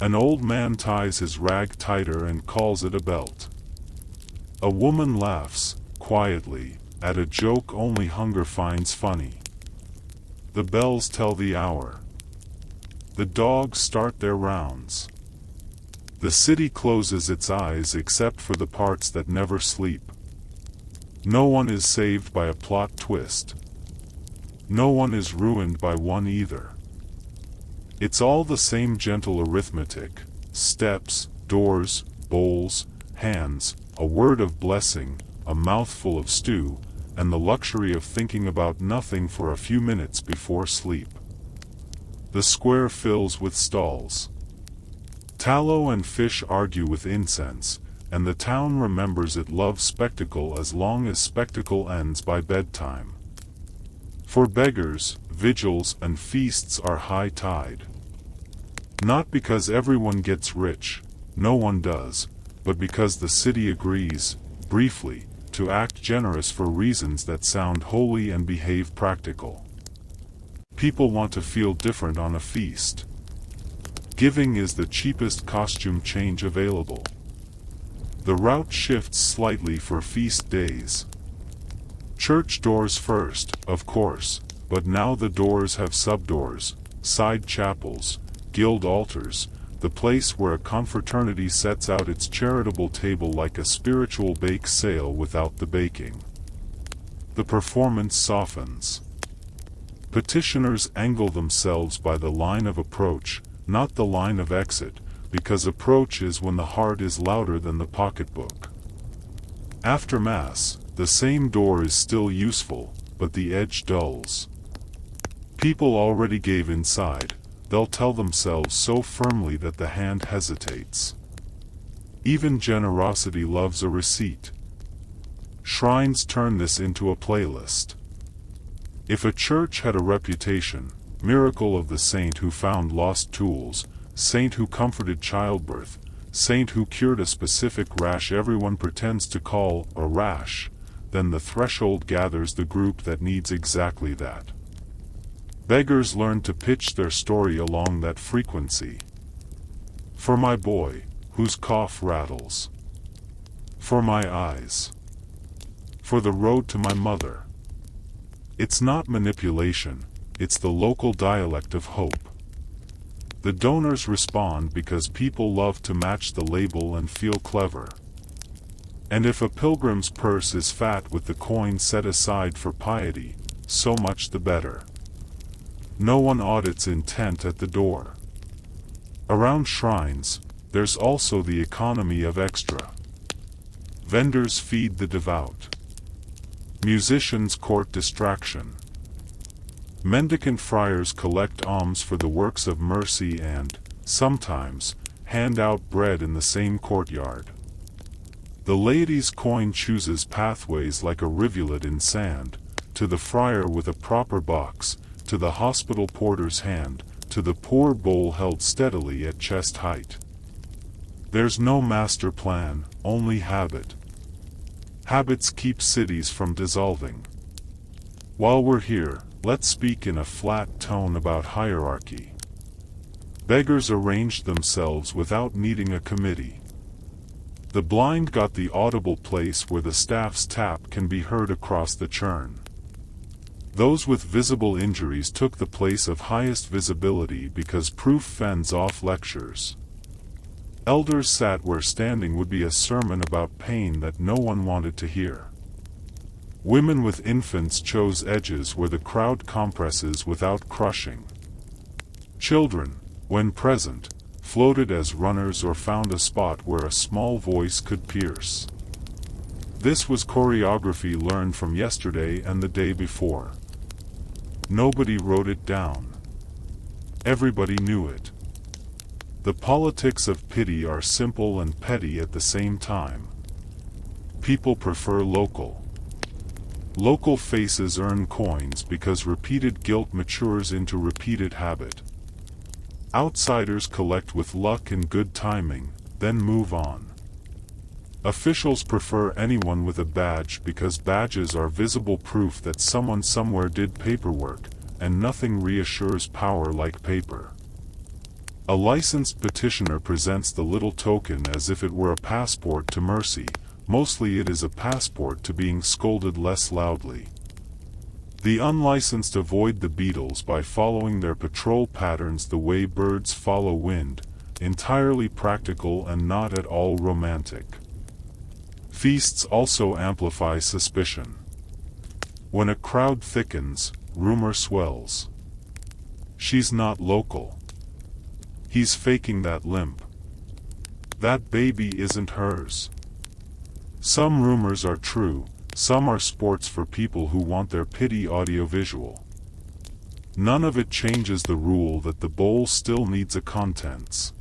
An old man ties his rag tighter and calls it a belt. A woman laughs, quietly, at a joke only hunger finds funny. The bells tell the hour. The dogs start their rounds. The city closes its eyes except for the parts that never sleep. No one is saved by a plot twist. No one is ruined by one either. It's all the same gentle arithmetic: steps, doors, bowls, hands, a word of blessing, a mouthful of stew, and the luxury of thinking about nothing for a few minutes before sleep. The square fills with stalls. Tallow and fish argue with incense, and the town remembers it loves spectacle as long as spectacle ends by bedtime. For beggars, vigils and feasts are high tide. Not because everyone gets rich, no one does, but because the city agrees, briefly, to act generous for reasons that sound holy and behave practical. People want to feel different on a feast. Giving is the cheapest costume change available. The route shifts slightly for feast days. Church doors first, of course, but now the doors have subdoors, side chapels, guild altars, the place where a confraternity sets out its charitable table like a spiritual bake sale without the baking. The performance softens. Petitioners angle themselves by the line of approach, not the line of exit, because approach is when the heart is louder than the pocketbook. After Mass, the same door is still useful, but the edge dulls. People already gave inside, they'll tell themselves so firmly that the hand hesitates. Even generosity loves a receipt. Shrines turn this into a playlist. If a church had a reputation, miracle of the saint who found lost tools, saint who comforted childbirth, saint who cured a specific rash everyone pretends to call a rash, then the threshold gathers the group that needs exactly that. Beggars learn to pitch their story along that frequency. For my boy, whose cough rattles. For my eyes. For the road to my mother. It's not manipulation, it's the local dialect of hope. The donors respond because people love to match the label and feel clever. And if a pilgrim's purse is fat with the coin set aside for piety, so much the better. No one audits intent at the door. Around shrines, there's also the economy of extra. Vendors feed the devout. Musicians court distraction. Mendicant friars collect alms for the works of mercy and, sometimes, hand out bread in the same courtyard. The laity's coin chooses pathways like a rivulet in sand, to the friar with a proper box, to the hospital porter's hand, to the poor bowl held steadily at chest height. There's no master plan, only habit. Habits keep cities from dissolving. While we're here, let's speak in a flat tone about hierarchy. Beggars arranged themselves without needing a committee. The blind got the audible place where the staff's tap can be heard across the churn. Those with visible injuries took the place of highest visibility because proof fends off lectures. Elders sat where standing would be a sermon about pain that no one wanted to hear. Women with infants chose edges where the crowd compresses without crushing. Children, when present, floated as runners or found a spot where a small voice could pierce. This was choreography learned from yesterday and the day before. Nobody wrote it down. Everybody knew it. The politics of pity are simple and petty at the same time. People prefer local. Local faces earn coins because repeated guilt matures into repeated habit. Outsiders collect with luck and good timing, then move on. Officials prefer anyone with a badge because badges are visible proof that someone somewhere did paperwork, and nothing reassures power like paper. A licensed petitioner presents the little token as if it were a passport to mercy, mostly it is a passport to being scolded less loudly. The unlicensed avoid the beetles by following their patrol patterns the way birds follow wind, entirely practical and not at all romantic. Feasts also amplify suspicion. When a crowd thickens, rumor swells. She's not local. He's faking that limp. That baby isn't hers. Some rumors are true, some are sports for people who want their pity audiovisual. None of it changes the rule that the bowl still needs a contents.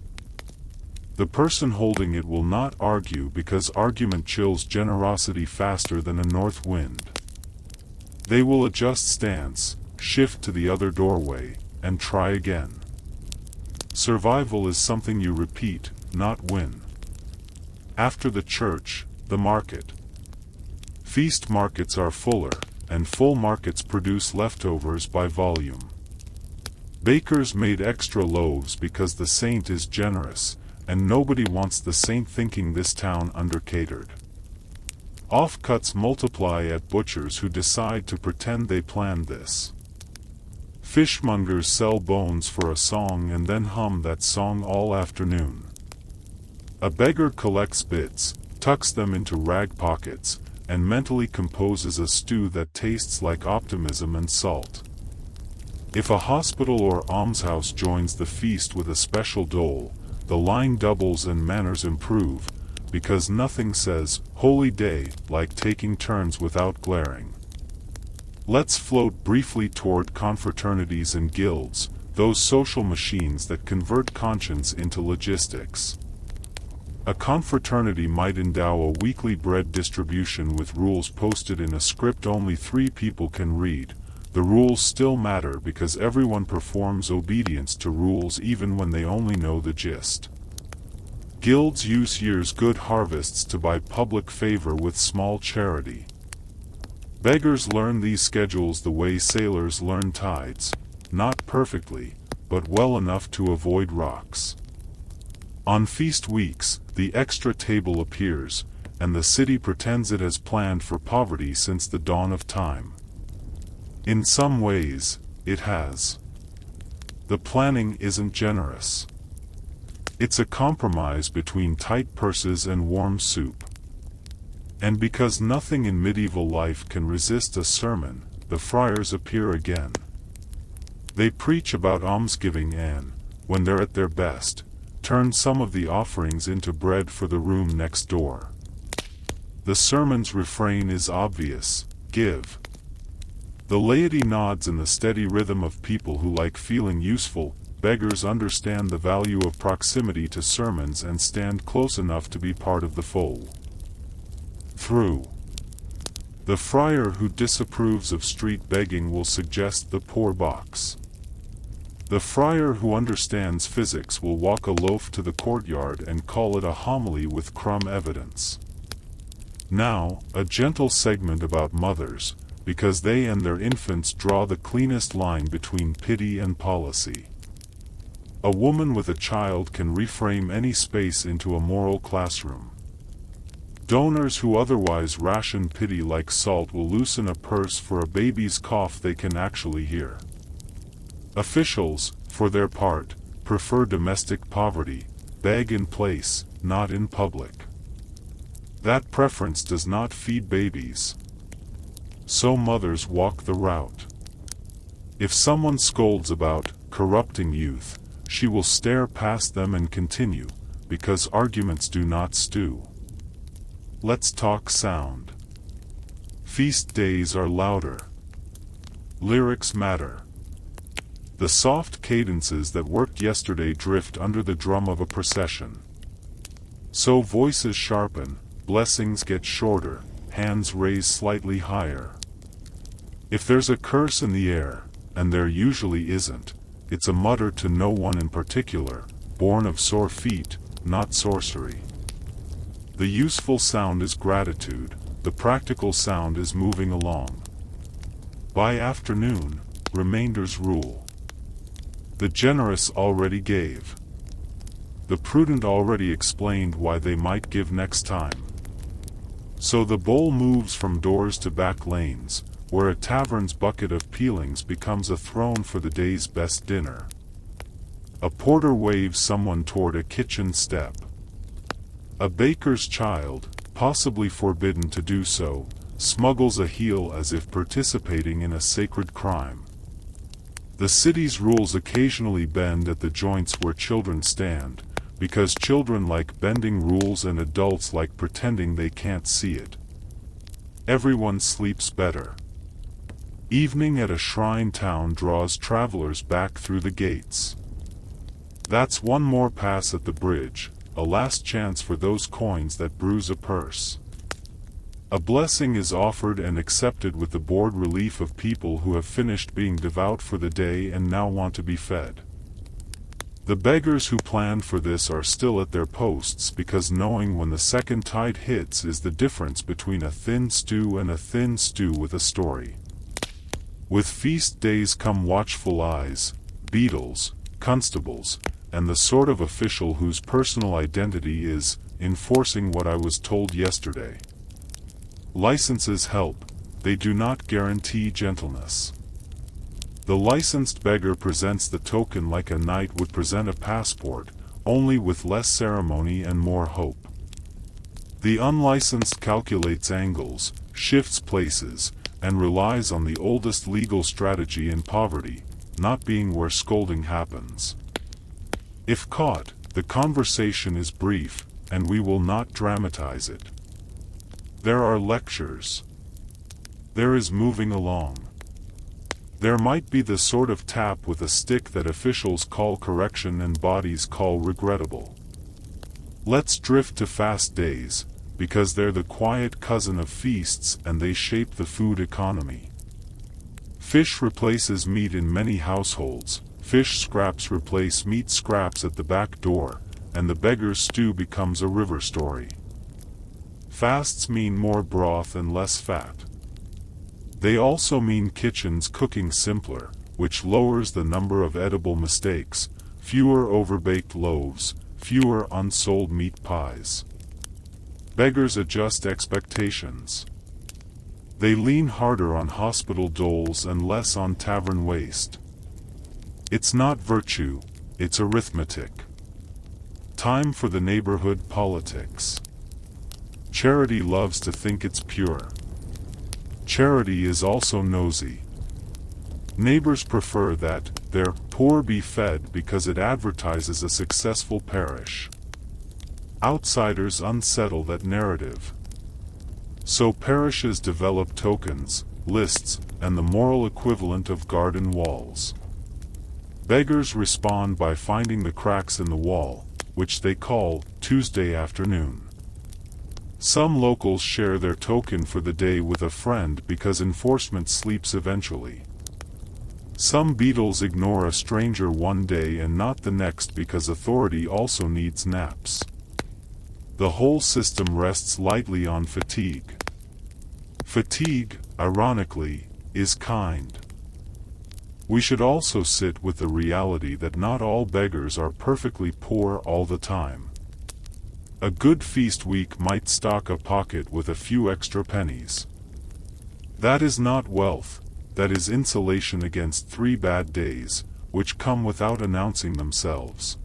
The person holding it will not argue because argument chills generosity faster than a north wind. They will adjust stance, shift to the other doorway, and try again. Survival is something you repeat, not win. After the church, the market. Feast markets are fuller, and full markets produce leftovers by volume. Bakers made extra loaves because the saint is generous, and nobody wants the saint thinking this town undercatered. Offcuts multiply at butchers who decide to pretend they planned this. Fishmongers sell bones for a song and then hum that song all afternoon. A beggar collects bits, tucks them into rag pockets, and mentally composes a stew that tastes like optimism and salt. If a hospital or almshouse joins the feast with a special dole, the line doubles and manners improve, because nothing says, "Holy Day," like taking turns without glaring. Let's float briefly toward confraternities and guilds, those social machines that convert conscience into logistics. A confraternity might endow a weekly bread distribution with rules posted in a script only 3 people can read. The rules still matter because everyone performs obedience to rules even when they only know the gist. Guilds use year's good harvests to buy public favor with small charity. Beggars learn these schedules the way sailors learn tides, not perfectly, but well enough to avoid rocks. On feast weeks, the extra table appears, and the city pretends it has planned for poverty since the dawn of time. In some ways, it has. The planning isn't generous. It's a compromise between tight purses and warm soup. And because nothing in medieval life can resist a sermon, the friars appear again. They preach about almsgiving and, when they're at their best, turn some of the offerings into bread for the room next door. The sermon's refrain is obvious: give. The laity nods in the steady rhythm of people who like feeling useful. Beggars understand the value of proximity to sermons and stand close enough to be part of the fold. Through. The friar who disapproves of street begging will suggest the poor box. The friar who understands physics will walk a loaf to the courtyard and call it a homily with crumb evidence. Now, a gentle segment about mothers, because they and their infants draw the cleanest line between pity and policy. A woman with a child can reframe any space into a moral classroom. Donors who otherwise ration pity like salt will loosen a purse for a baby's cough they can actually hear. Officials, for their part, prefer domestic poverty, beg in place, not in public. That preference does not feed babies. So mothers walk the route. If someone scolds about corrupting youth, she will stare past them and continue, because arguments do not stew. Let's talk sound. Feast days are louder. Lyrics matter. The soft cadences that worked yesterday drift under the drum of a procession. So voices sharpen, blessings get shorter, hands raise slightly higher. If there's a curse in the air, and there usually isn't, it's a mutter to no one in particular, born of sore feet, not sorcery. The useful sound is gratitude, the practical sound is moving along. By afternoon, remainders rule. The generous already gave. The prudent already explained why they might give next time. So the bowl moves from doors to back lanes, where a tavern's bucket of peelings becomes a throne for the day's best dinner. A porter waves someone toward a kitchen step. A baker's child, possibly forbidden to do so, smuggles a heel as if participating in a sacred crime. The city's rules occasionally bend at the joints where children stand, because children like bending rules and adults like pretending they can't see it. Everyone sleeps better. Evening at a shrine town draws travelers back through the gates. That's one more pass at the bridge, a last chance for those coins that bruise a purse. A blessing is offered and accepted with the bored relief of people who have finished being devout for the day and now want to be fed. The beggars who planned for this are still at their posts because knowing when the second tide hits is the difference between a thin stew and a thin stew with a story. With feast days come watchful eyes, beadles, constables, and the sort of official whose personal identity is enforcing what I was told yesterday. Licenses help, they do not guarantee gentleness. The licensed beggar presents the token like a knight would present a passport, only with less ceremony and more hope. The unlicensed calculates angles, shifts places, and relies on the oldest legal strategy in poverty, not being where scolding happens. If caught, the conversation is brief, and we will not dramatize it. There are lectures. There is moving along. There might be the sort of tap with a stick that officials call correction and bodies call regrettable. Let's drift to fast days, because they're the quiet cousin of feasts and they shape the food economy. Fish replaces meat in many households, fish scraps replace meat scraps at the back door, and the beggar's stew becomes a river story. Fasts mean more broth and less fat. They also mean kitchens cooking simpler, which lowers the number of edible mistakes, fewer overbaked loaves, fewer unsold meat pies. Beggars adjust expectations. They lean harder on hospital doles and less on tavern waste. It's not virtue, it's arithmetic. Time for the neighborhood politics. Charity loves to think it's pure. Charity is also nosy. Neighbors prefer that their poor be fed because it advertises a successful parish. Outsiders unsettle that narrative. So parishes develop tokens, lists, and the moral equivalent of garden walls. Beggars respond by finding the cracks in the wall, which they call Tuesday afternoon. Some locals share their token for the day with a friend because enforcement sleeps eventually. Some beetles ignore a stranger one day and not the next because authority also needs naps. The whole system rests lightly on fatigue. Fatigue, ironically, is kind. We should also sit with the reality that not all beggars are perfectly poor all the time. A good feast week might stock a pocket with a few extra pennies. That is not wealth, that is insulation against 3 bad days, which come without announcing themselves.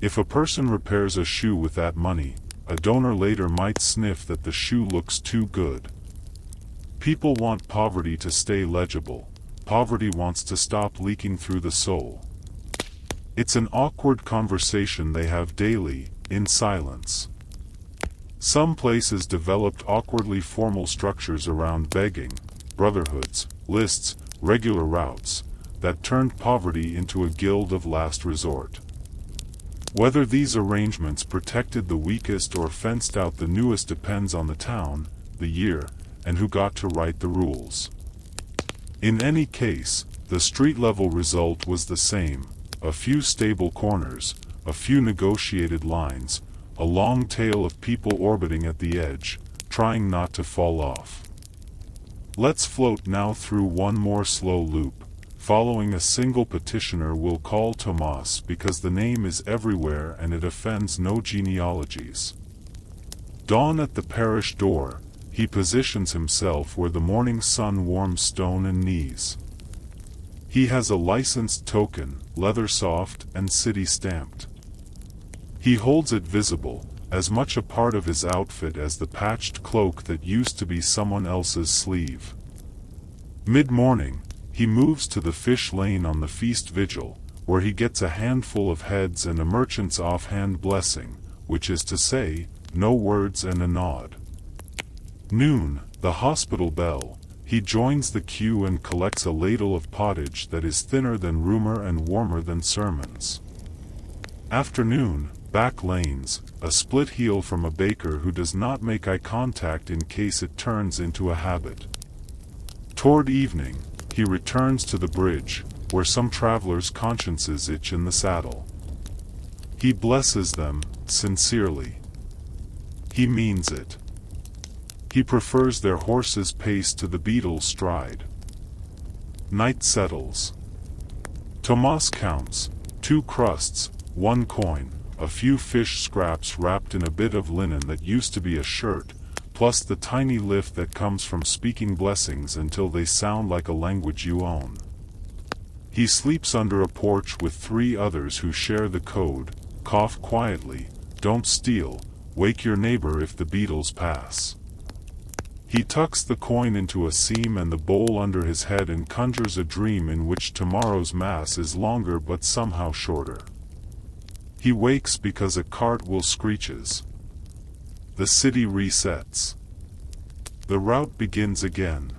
If a person repairs a shoe with that money, a donor later might sniff that the shoe looks too good. People want poverty to stay legible. Poverty wants to stop leaking through the soul. It's an awkward conversation they have daily, in silence. Some places developed awkwardly formal structures around begging, brotherhoods, lists, regular routes, that turned poverty into a guild of last resort. Whether these arrangements protected the weakest or fenced out the newest depends on the town, the year, and who got to write the rules. In any case, the street-level result was the same: a few stable corners, a few negotiated lines, a long tail of people orbiting at the edge, trying not to fall off. Let's float now through one more slow loop. Following a single petitioner we'll call Tomas because the name is everywhere and it offends no genealogies. Dawn at the parish door, he positions himself where the morning sun warms stone and knees. He has a licensed token, leather soft and city stamped. He holds it visible, as much a part of his outfit as the patched cloak that used to be someone else's sleeve. Mid-morning, he moves to the fish lane on the feast vigil, where he gets a handful of heads and a merchant's offhand blessing, which is to say, no words and a nod. Noon, the hospital bell, he joins the queue and collects a ladle of pottage that is thinner than rumor and warmer than sermons. Afternoon, back lanes, a split heel from a baker who does not make eye contact in case it turns into a habit. Toward evening, he returns to the bridge, where some travelers' consciences itch in the saddle. He blesses them, sincerely. He means it. He prefers their horse's pace to the beetle's stride. Night settles. Tomas counts, 2 crusts, 1 coin, a few fish scraps wrapped in a bit of linen that used to be a shirt, plus the tiny lift that comes from speaking blessings until they sound like a language you own. He sleeps under a porch with 3 others who share the code: cough quietly, don't steal, wake your neighbor if the beetles pass. He tucks the coin into a seam and the bowl under his head and conjures a dream in which tomorrow's mass is longer but somehow shorter. He wakes because a cartwheel screeches. The city resets. The route begins again.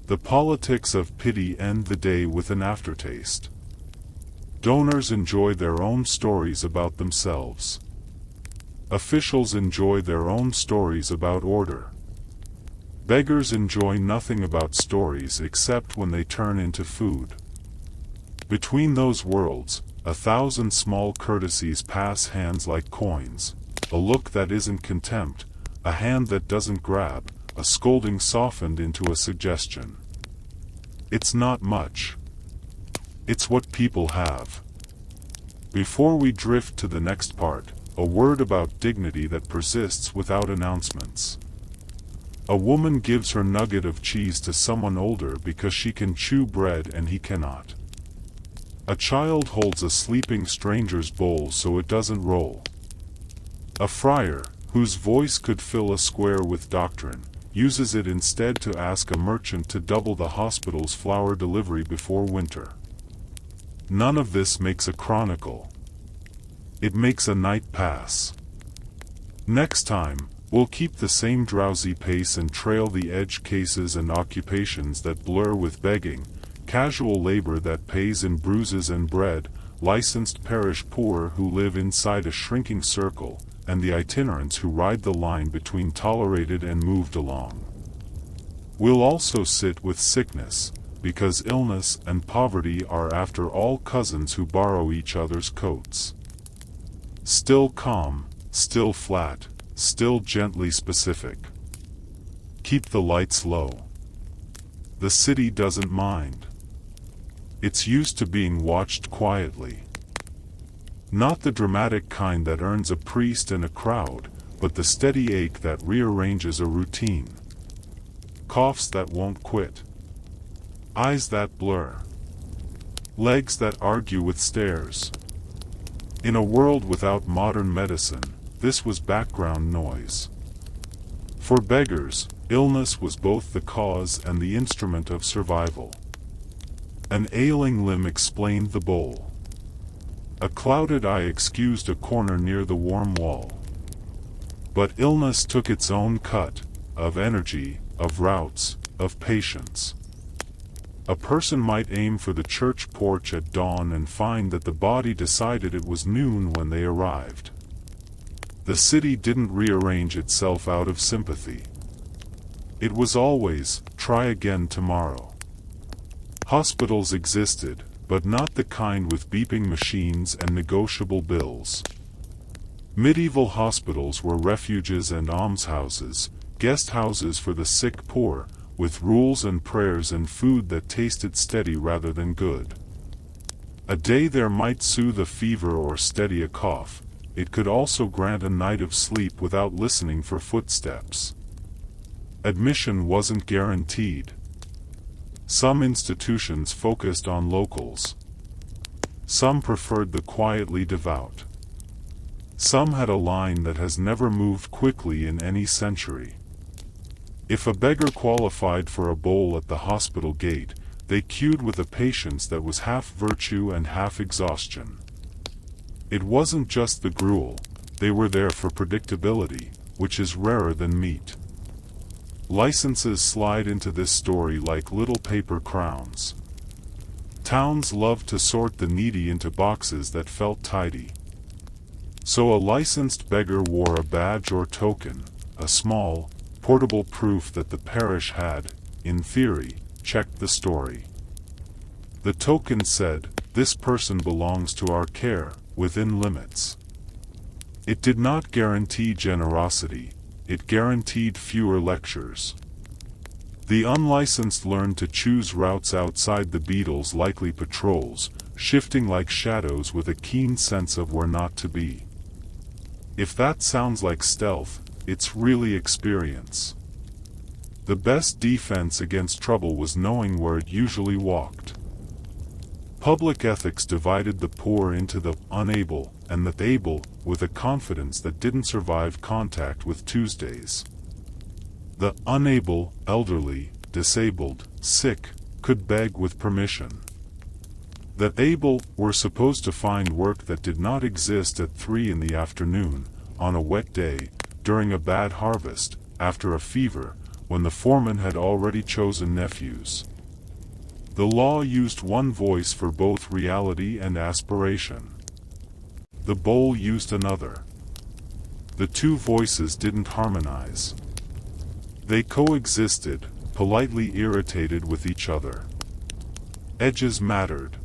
The politics of pity end the day with an aftertaste. Donors enjoy their own stories about themselves. Officials enjoy their own stories about order. Beggars enjoy nothing about stories except when they turn into food. Between those worlds, 1,000 small courtesies pass hands like coins, a look that isn't contempt, a hand that doesn't grab, a scolding softened into a suggestion. It's not much. It's what people have. Before we drift to the next part, a word about dignity that persists without announcements. A woman gives her nugget of cheese to someone older because she can chew bread and he cannot. A child holds a sleeping stranger's bowl so it doesn't roll. A friar, whose voice could fill a square with doctrine, uses it instead to ask a merchant to double the hospital's flour delivery before winter. None of this makes a chronicle. It makes a night pass. Next time, we'll keep the same drowsy pace and trail the edge cases and occupations that blur with begging, casual labor that pays in bruises and bread, licensed parish poor who live inside a shrinking circle, and the itinerants who ride the line between tolerated and moved along. We'll also sit with sickness, because illness and poverty are after all cousins who borrow each other's coats. Still calm, still flat, still gently specific. Keep the lights low. The city doesn't mind. It's used to being watched quietly. Not the dramatic kind that earns a priest and a crowd, but the steady ache that rearranges a routine. Coughs that won't quit. Eyes that blur. Legs that argue with stairs. In a world without modern medicine, this was background noise. For beggars, illness was both the cause and the instrument of survival. An ailing limb explained the bowl. A clouded eye excused a corner near the warm wall. But illness took its own cut, of energy, of routes, of patience. A person might aim for the church porch at dawn and find that the body decided it was noon when they arrived. The city didn't rearrange itself out of sympathy. It was always, try again tomorrow. Hospitals existed, but not the kind with beeping machines and negotiable bills. Medieval hospitals were refuges and almshouses, guest houses for the sick poor, with rules and prayers and food that tasted steady rather than good. A day there might soothe a fever or steady a cough. It could also grant a night of sleep without listening for footsteps. Admission wasn't guaranteed. Some institutions focused on locals. Some preferred the quietly devout. Some had a line that has never moved quickly in any century. If a beggar qualified for a bowl at the hospital gate, they queued with a patience that was half virtue and half exhaustion. It wasn't just the gruel, they were there for predictability, which is rarer than meat. Licenses slide into this story like little paper crowns. Towns loved to sort the needy into boxes that felt tidy. So a licensed beggar wore a badge or token, a small, portable proof that the parish had, in theory, checked the story. The token said, "This person belongs to our care," within limits. It did not guarantee generosity, it guaranteed fewer lectures. The unlicensed learned to choose routes outside the beetles' likely patrols, shifting like shadows with a keen sense of where not to be. If that sounds like stealth, it's really experience. The best defense against trouble was knowing where it usually walked. Public ethics divided the poor into the unable and the able, with a confidence that didn't survive contact with Tuesdays. The unable, elderly, disabled, sick, could beg with permission. The able were supposed to find work that did not exist at 3 in the afternoon, on a wet day, during a bad harvest, after a fever, when the foreman had already chosen nephews. The law used one voice for both reality and aspiration. The bowl used another. The two voices didn't harmonize. They coexisted, politely irritated with each other. Edges mattered.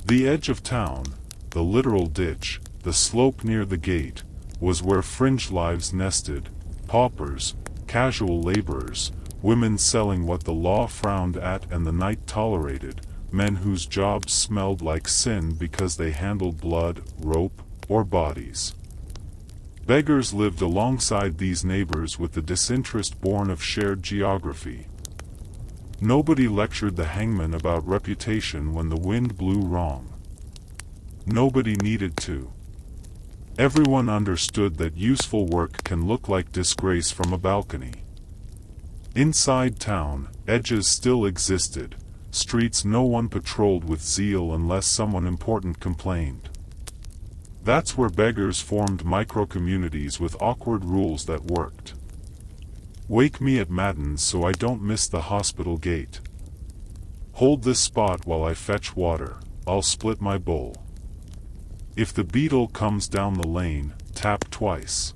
The edge of town, the literal ditch, the slope near the gate, was where fringe lives nested: paupers, casual laborers, women selling what the law frowned at and the night tolerated, men whose jobs smelled like sin because they handled blood, rope, or bodies. Beggars lived alongside these neighbors with the disinterest born of shared geography. Nobody lectured the hangman about reputation when the wind blew wrong. Nobody needed to. Everyone understood that useful work can look like disgrace from a balcony. Inside town, edges still existed, streets no one patrolled with zeal unless someone important complained. That's where beggars formed micro-communities with awkward rules that worked. Wake me at matins so I don't miss the hospital gate. Hold this spot while I fetch water, I'll split my bowl. If the beetle comes down the lane, tap twice.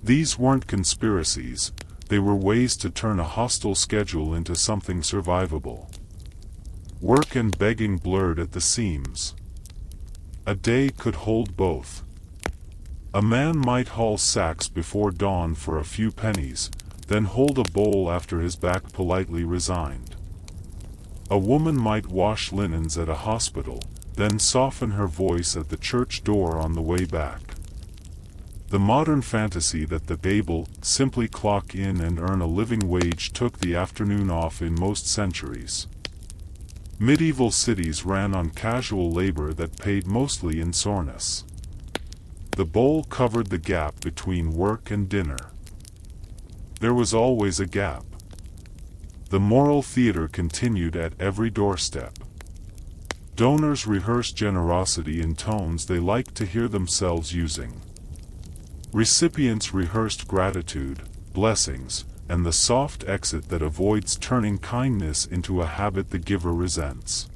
These weren't conspiracies, they were ways to turn a hostile schedule into something survivable. Work and begging blurred at the seams. A day could hold both. A man might haul sacks before dawn for a few pennies, then hold a bowl after his back politely resigned. A woman might wash linens at a hospital, then soften her voice at the church door on the way back. The modern fantasy that the able simply clock in and earn a living wage took the afternoon off in most centuries. Medieval cities ran on casual labor that paid mostly in soreness. The bowl covered the gap between work and dinner. There was always a gap. The moral theater continued at every doorstep. Donors rehearsed generosity in tones they liked to hear themselves using. Recipients rehearsed gratitude, blessings, and the soft exit that avoids turning kindness into a habit the giver resents.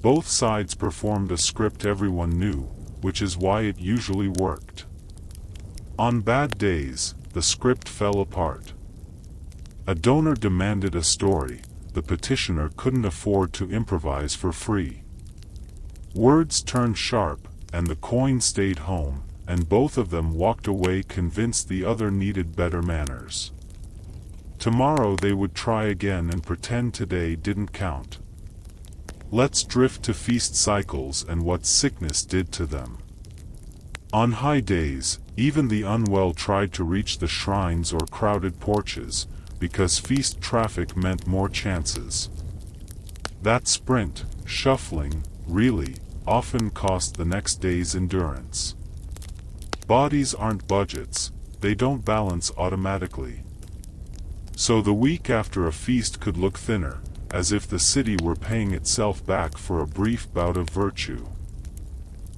Both sides performed a script everyone knew, which is why it usually worked. On bad days, the script fell apart. A donor demanded a story, the petitioner couldn't afford to improvise for free. Words turned sharp, and the coin stayed home, and both of them walked away convinced the other needed better manners. Tomorrow they would try again and pretend today didn't count. Let's drift to feast cycles and what sickness did to them. On high days, even the unwell tried to reach the shrines or crowded porches, because feast traffic meant more chances. That sprint, shuffling, really, often cost the next day's endurance. Bodies aren't budgets, they don't balance automatically. So the week after a feast could look thinner, as if the city were paying itself back for a brief bout of virtue.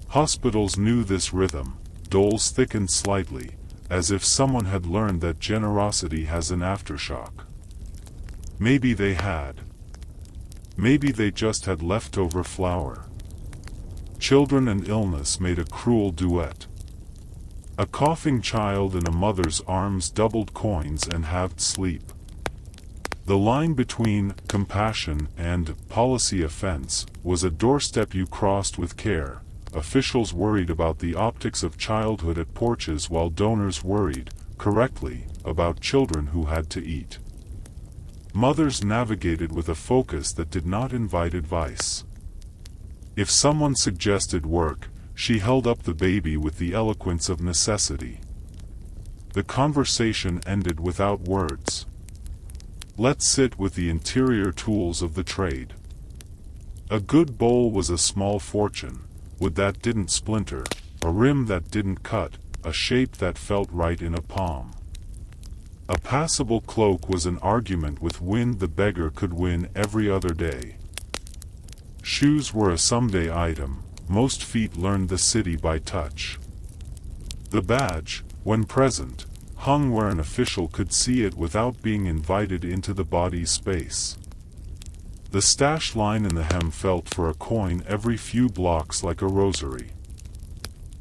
Hospitals knew this rhythm, doles thickened slightly, as if someone had learned that generosity has an aftershock. Maybe they had. Maybe they just had leftover flour. Children and illness made a cruel duet. A coughing child in a mother's arms doubled coins and halved sleep. The line between compassion and policy offense was a doorstep you crossed with care. Officials worried about the optics of childhood at porches while donors worried, correctly, about children who had to eat. Mothers navigated with a focus that did not invite advice. If someone suggested work, she held up the baby with the eloquence of necessity. The conversation ended without words. Let's sit with the interior tools of the trade. A good bowl was a small fortune, wood that didn't splinter, a rim that didn't cut, a shape that felt right in a palm. A passable cloak was an argument with wind the beggar could win every other day. Shoes were a someday item, most feet learned the city by touch. The badge, when present, hung where an official could see it without being invited into the body's space. The stash line in the hem felt for a coin every few blocks like a rosary.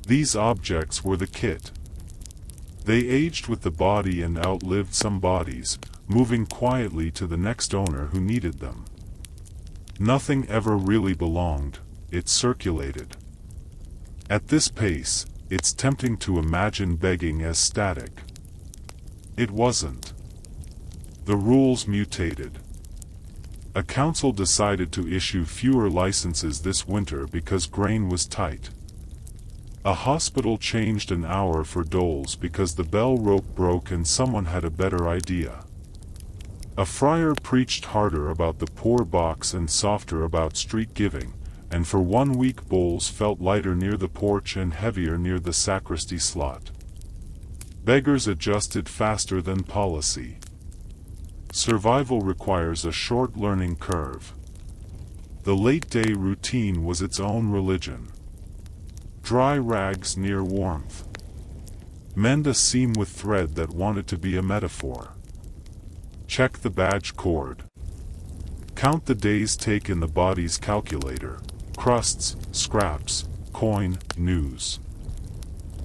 These objects were the kit. They aged with the body and outlived some bodies, moving quietly to the next owner who needed them. Nothing ever really belonged, it circulated. At this pace, it's tempting to imagine begging as static. It wasn't. The rules mutated. A council decided to issue fewer licenses this winter because grain was tight. A hospital changed an hour for doles because the bell rope broke and someone had a better idea. A friar preached harder about the poor box and softer about street giving, and for 1 week bowls felt lighter near the porch and heavier near the sacristy slot. Beggars adjusted faster than policy. Survival requires a short learning curve. The late-day routine was its own religion. Dry rags near warmth. Mend a seam with thread that wanted to be a metaphor. Check the badge cord. Count the days take in the body's calculator. Crusts, scraps, coin, news.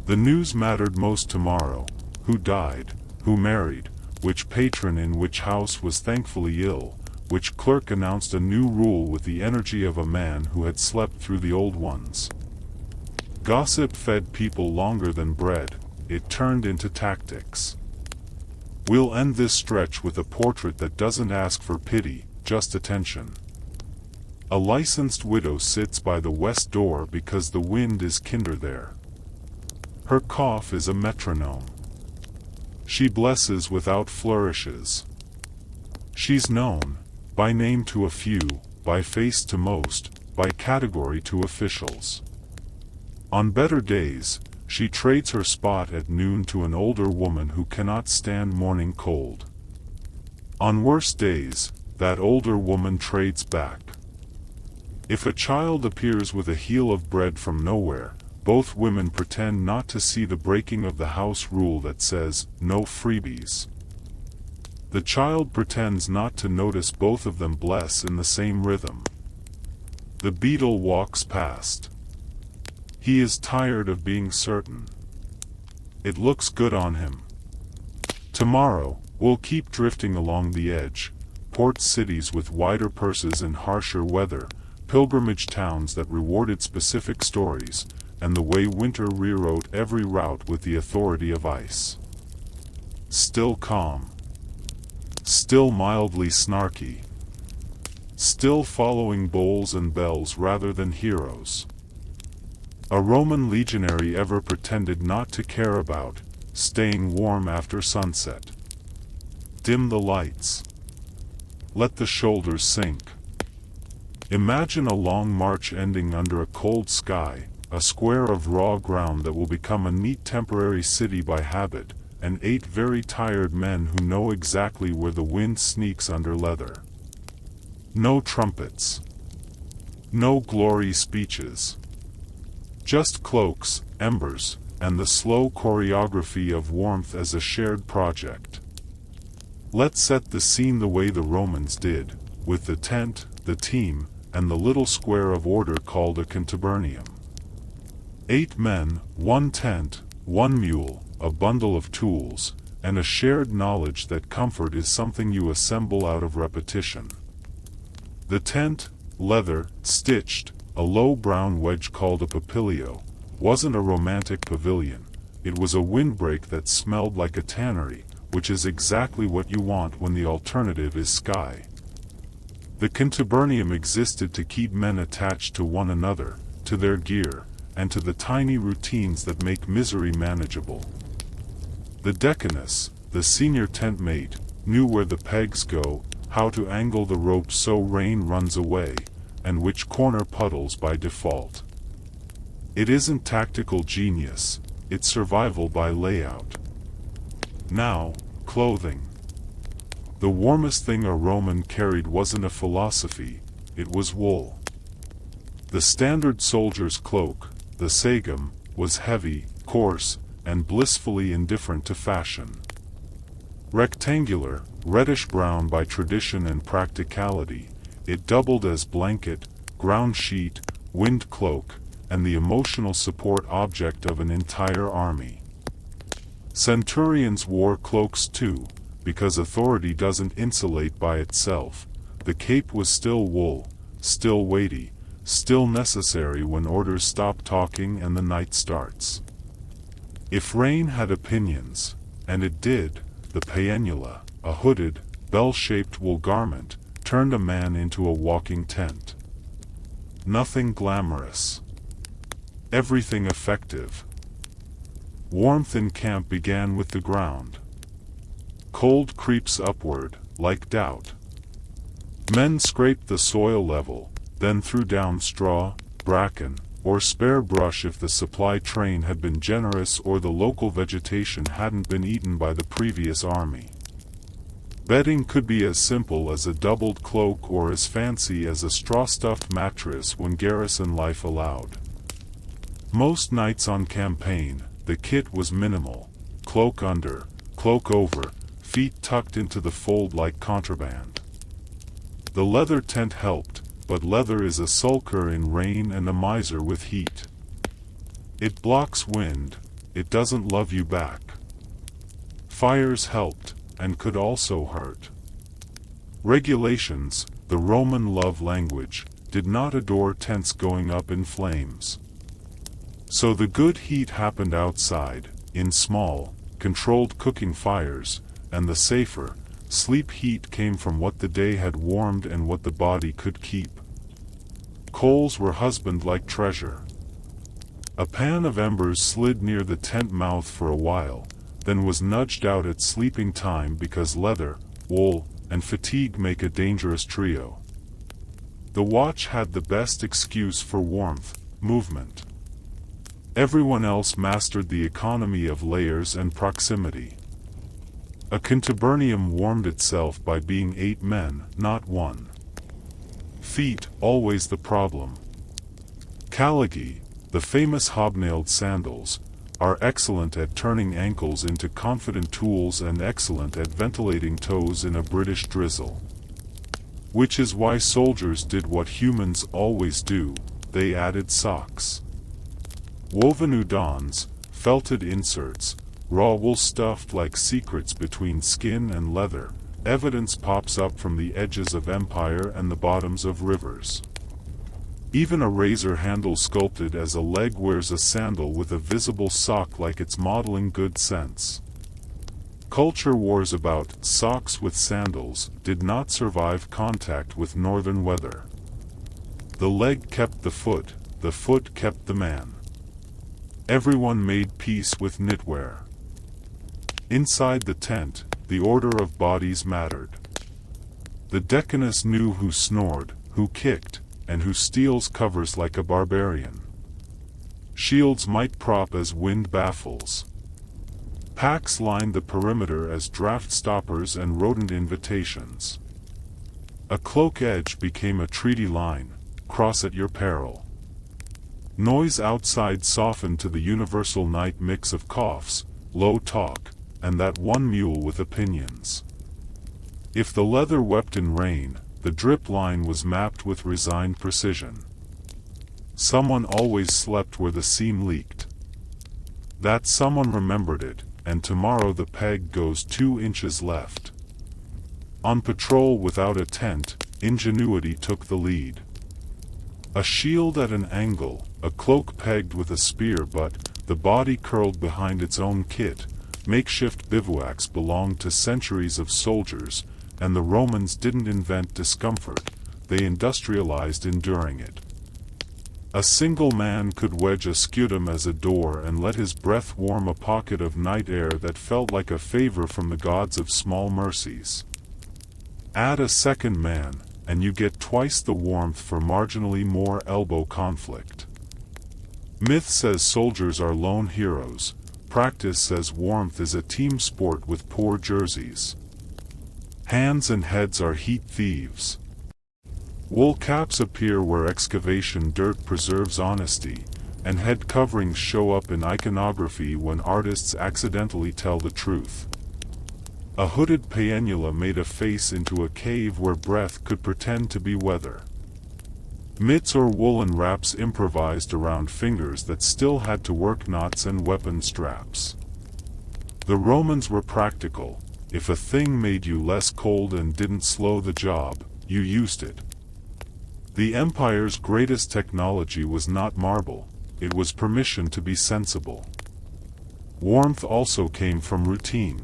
The news mattered most tomorrow. Who died, who married, which patron in which house was thankfully ill, which clerk announced a new rule with the energy of a man who had slept through the old ones. Gossip fed people longer than bread, it turned into tactics. We'll end this stretch with a portrait that doesn't ask for pity, just attention. A licensed widow sits by the west door because the wind is kinder there. Her cough is a metronome. She blesses without flourishes. She's known, by name to a few, by face to most, by category to officials. On better days, she trades her spot at noon to an older woman who cannot stand morning cold. On worse days, that older woman trades back. If a child appears with a heel of bread from nowhere, both women pretend not to see the breaking of the house rule that says, no freebies. The child pretends not to notice both of them bless in the same rhythm. The beetle walks past. He is tired of being certain. It looks good on him. Tomorrow, we'll keep drifting along the edge, port cities with wider purses and harsher weather, pilgrimage towns that rewarded specific stories, and the way winter rewrote every route with the authority of ice. Still calm. Still mildly snarky. Still following bowls and bells rather than heroes. A Roman legionary ever pretended not to care about staying warm after sunset. Dim the lights. Let the shoulders sink. Imagine a long march ending under a cold sky, a square of raw ground that will become a neat temporary city by habit, and 8 very tired men who know exactly where the wind sneaks under leather. No trumpets. No glory speeches. Just cloaks, embers, and the slow choreography of warmth as a shared project. Let's set the scene the way the Romans did, with the tent, the team, and the little square of order called a contubernium. 8 men, 1 tent, 1 mule, a bundle of tools, and a shared knowledge that comfort is something you assemble out of repetition. The tent, leather, stitched, a low brown wedge called a papilio, wasn't a romantic pavilion, it was a windbreak that smelled like a tannery, which is exactly what you want when the alternative is sky. The contubernum existed to keep men attached to one another, to their gear, and to the tiny routines that make misery manageable. The decanus, the senior tent mate, knew where the pegs go, how to angle the rope so rain runs away, and which corner puddles by default. It isn't tactical genius, it's survival by layout. Now, clothing. The warmest thing a Roman carried wasn't a philosophy, it was wool. The standard soldier's cloak, the sagum, was heavy, coarse, and blissfully indifferent to fashion. Rectangular, reddish-brown by tradition and practicality, it doubled as blanket, ground sheet, wind cloak, and the emotional support object of an entire army. Centurions wore cloaks too, because authority doesn't insulate by itself. The cape was still wool, still weighty, still necessary when orders stop talking and the night starts. If rain had opinions, and it did, the paenula, a hooded, bell-shaped wool garment, turned a man into a walking tent. Nothing glamorous. Everything effective. Warmth in camp began with the ground. Cold creeps upward, like doubt. Men scraped the soil level, then threw down straw, bracken, or spare brush if the supply train had been generous or the local vegetation hadn't been eaten by the previous army. Bedding could be as simple as a doubled cloak or as fancy as a straw-stuffed mattress when garrison life allowed. Most nights on campaign, the kit was minimal: cloak under, cloak over, feet tucked into the fold like contraband. The leather tent helped, but leather is a sulker in rain and a miser with heat. It blocks wind, it doesn't love you back. Fires helped, and could also hurt. Regulations, the Roman love language, did not adore tents going up in flames. So the good heat happened outside, in small, controlled cooking fires, and the safer, sleep heat came from what the day had warmed and what the body could keep. Coals were husbanded like treasure. A pan of embers slid near the tent mouth for a while, then was nudged out at sleeping time because leather, wool, and fatigue make a dangerous trio. The watch had the best excuse for warmth: movement. Everyone else mastered the economy of layers and proximity. A contubernum warmed itself by being 8 men, not 1. Feet, always the problem. Caligae, the famous hobnailed sandals, are excellent at turning ankles into confident tools and excellent at ventilating toes in a British drizzle. Which is why soldiers did what humans always do: they added socks. Woven udons, felted inserts, raw wool stuffed like secrets between skin and leather, evidence pops up from the edges of empire and the bottoms of rivers. Even a razor handle sculpted as a leg wears a sandal with a visible sock like it's modeling good sense. Culture wars about socks with sandals did not survive contact with northern weather. The leg kept the foot kept the man. Everyone made peace with knitwear. Inside the tent, the order of bodies mattered. The decanus knew who snored, who kicked, and who steals covers like a barbarian. Shields might prop as wind baffles. Packs lined the perimeter as draft stoppers and rodent invitations. A cloak edge became a treaty line: cross at your peril. Noise outside softened to the universal night mix of coughs, low talk, and that one mule with opinions. If the leather wept in rain, the drip line was mapped with resigned precision. Someone always slept where the seam leaked. That someone remembered it, and tomorrow the peg goes 2 inches left. On patrol without a tent, ingenuity took the lead. A shield at an angle, a cloak pegged with a spear butt, the body curled behind its own kit. Makeshift bivouacs belonged to centuries of soldiers, and the Romans didn't invent discomfort, they industrialized enduring it. A single man could wedge a scutum as a door and let his breath warm a pocket of night air that felt like a favor from the gods of small mercies. Add a second man, and you get twice the warmth for marginally more elbow conflict. Myth says soldiers are lone heroes. Practice says warmth is a team sport with poor jerseys. Hands and heads are heat thieves. Wool caps appear where excavation dirt preserves honesty, and head coverings show up in iconography when artists accidentally tell the truth. A hooded paennula made a face into a cave where breath could pretend to be weather. Mitts or woolen wraps improvised around fingers that still had to work knots and weapon straps. The Romans were practical. If a thing made you less cold and didn't slow the job, you used it. The empire's greatest technology was not marble, it was permission to be sensible. Warmth also came from routine.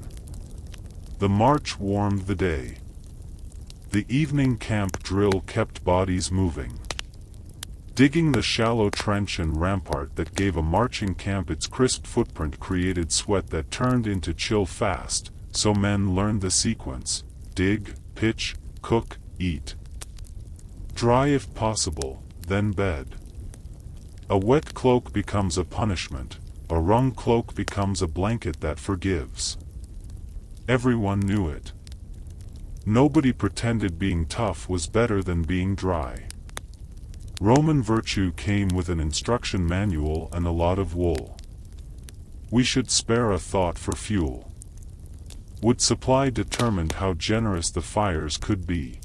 The march warmed the day. The evening camp drill kept bodies moving. Digging the shallow trench and rampart that gave a marching camp its crisp footprint created sweat that turned into chill fast, so men learned the sequence: dig, pitch, cook, eat. Dry if possible, then bed. A wet cloak becomes a punishment, a wrung cloak becomes a blanket that forgives. Everyone knew it. Nobody pretended being tough was better than being dry. Roman virtue came with an instruction manual and a lot of wool. We should spare a thought for fuel. Wood supply determined how generous the fires could be.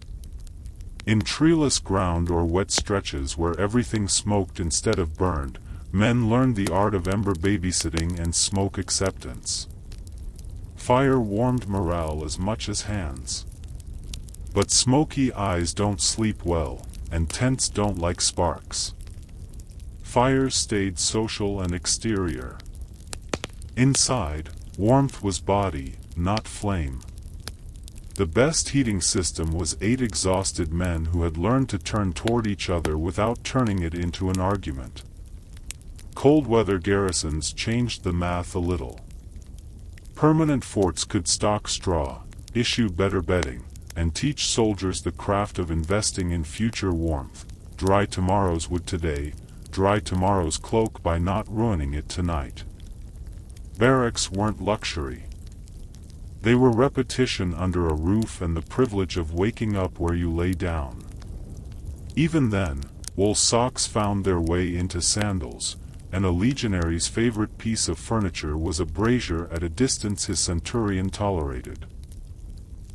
In treeless ground or wet stretches where everything smoked instead of burned, men learned the art of ember babysitting and smoke acceptance. Fire warmed morale as much as hands. But smoky eyes don't sleep well, and tents don't like sparks. Fires stayed social and exterior. Inside, warmth was body, not flame. The best heating system was 8 exhausted men who had learned to turn toward each other without turning it into an argument. Cold weather garrisons changed the math a little. Permanent forts could stock straw, issue better bedding, and teach soldiers the craft of investing in future warmth. Dry tomorrow's wood today, dry tomorrow's cloak by not ruining it tonight. Barracks weren't luxury. They were repetition under a roof and the privilege of waking up where you lay down. Even then, wool socks found their way into sandals, and a legionary's favorite piece of furniture was a brazier at a distance his centurion tolerated.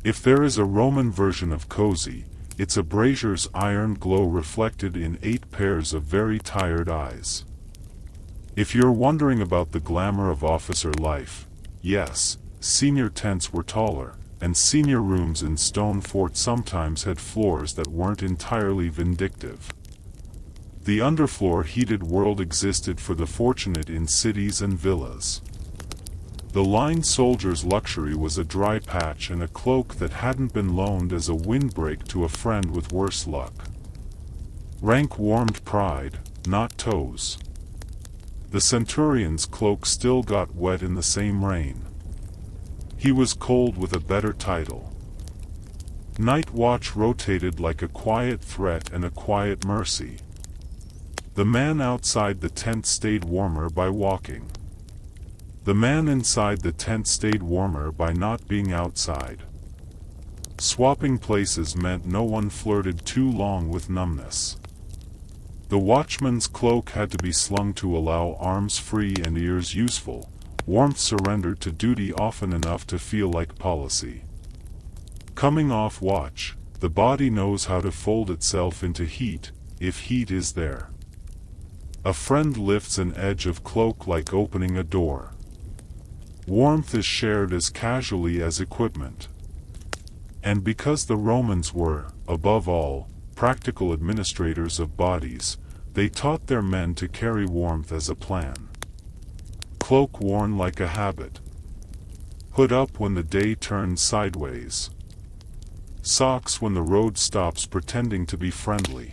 If there is a Roman version of cozy, it's a brazier's iron glow reflected in 8 pairs of very tired eyes. If you're wondering about the glamour of officer life, yes, senior tents were taller, and senior rooms in stone forts sometimes had floors that weren't entirely vindictive. The underfloor heated world existed for the fortunate in cities and villas. The line soldier's luxury was a dry patch and a cloak that hadn't been loaned as a windbreak to a friend with worse luck. Rank warmed pride, not toes. The centurion's cloak still got wet in the same rain. He was cold with a better title. Night watch rotated like a quiet threat and a quiet mercy. The man outside the tent stayed warmer by walking. The man inside the tent stayed warmer by not being outside. Swapping places meant no one flirted too long with numbness. The watchman's cloak had to be slung to allow arms free and ears useful. Warmth surrendered to duty often enough to feel like policy. Coming off watch, the body knows how to fold itself into heat, if heat is there. A friend lifts an edge of cloak like opening a door. Warmth is shared as casually as equipment. And because the Romans were, above all, practical administrators of bodies, they taught their men to carry warmth as a plan. Cloak worn like a habit. Hood up when the day turned sideways. Socks when the road stops pretending to be friendly.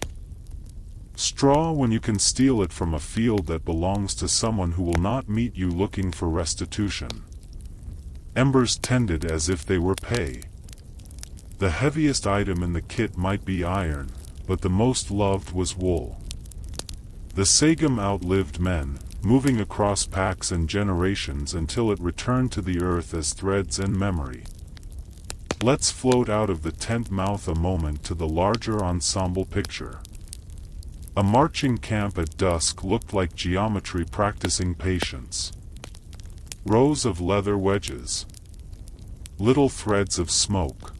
Straw when you can steal it from a field that belongs to someone who will not meet you looking for restitution. Embers tended as if they were pay. The heaviest item in the kit might be iron, but the most loved was wool. The sagum outlived men, moving across packs and generations until it returned to the earth as threads and memory. Let's float out of the tent mouth a moment to the larger ensemble picture. A marching camp at dusk looked like geometry practicing patience. Rows of leather wedges. Little threads of smoke.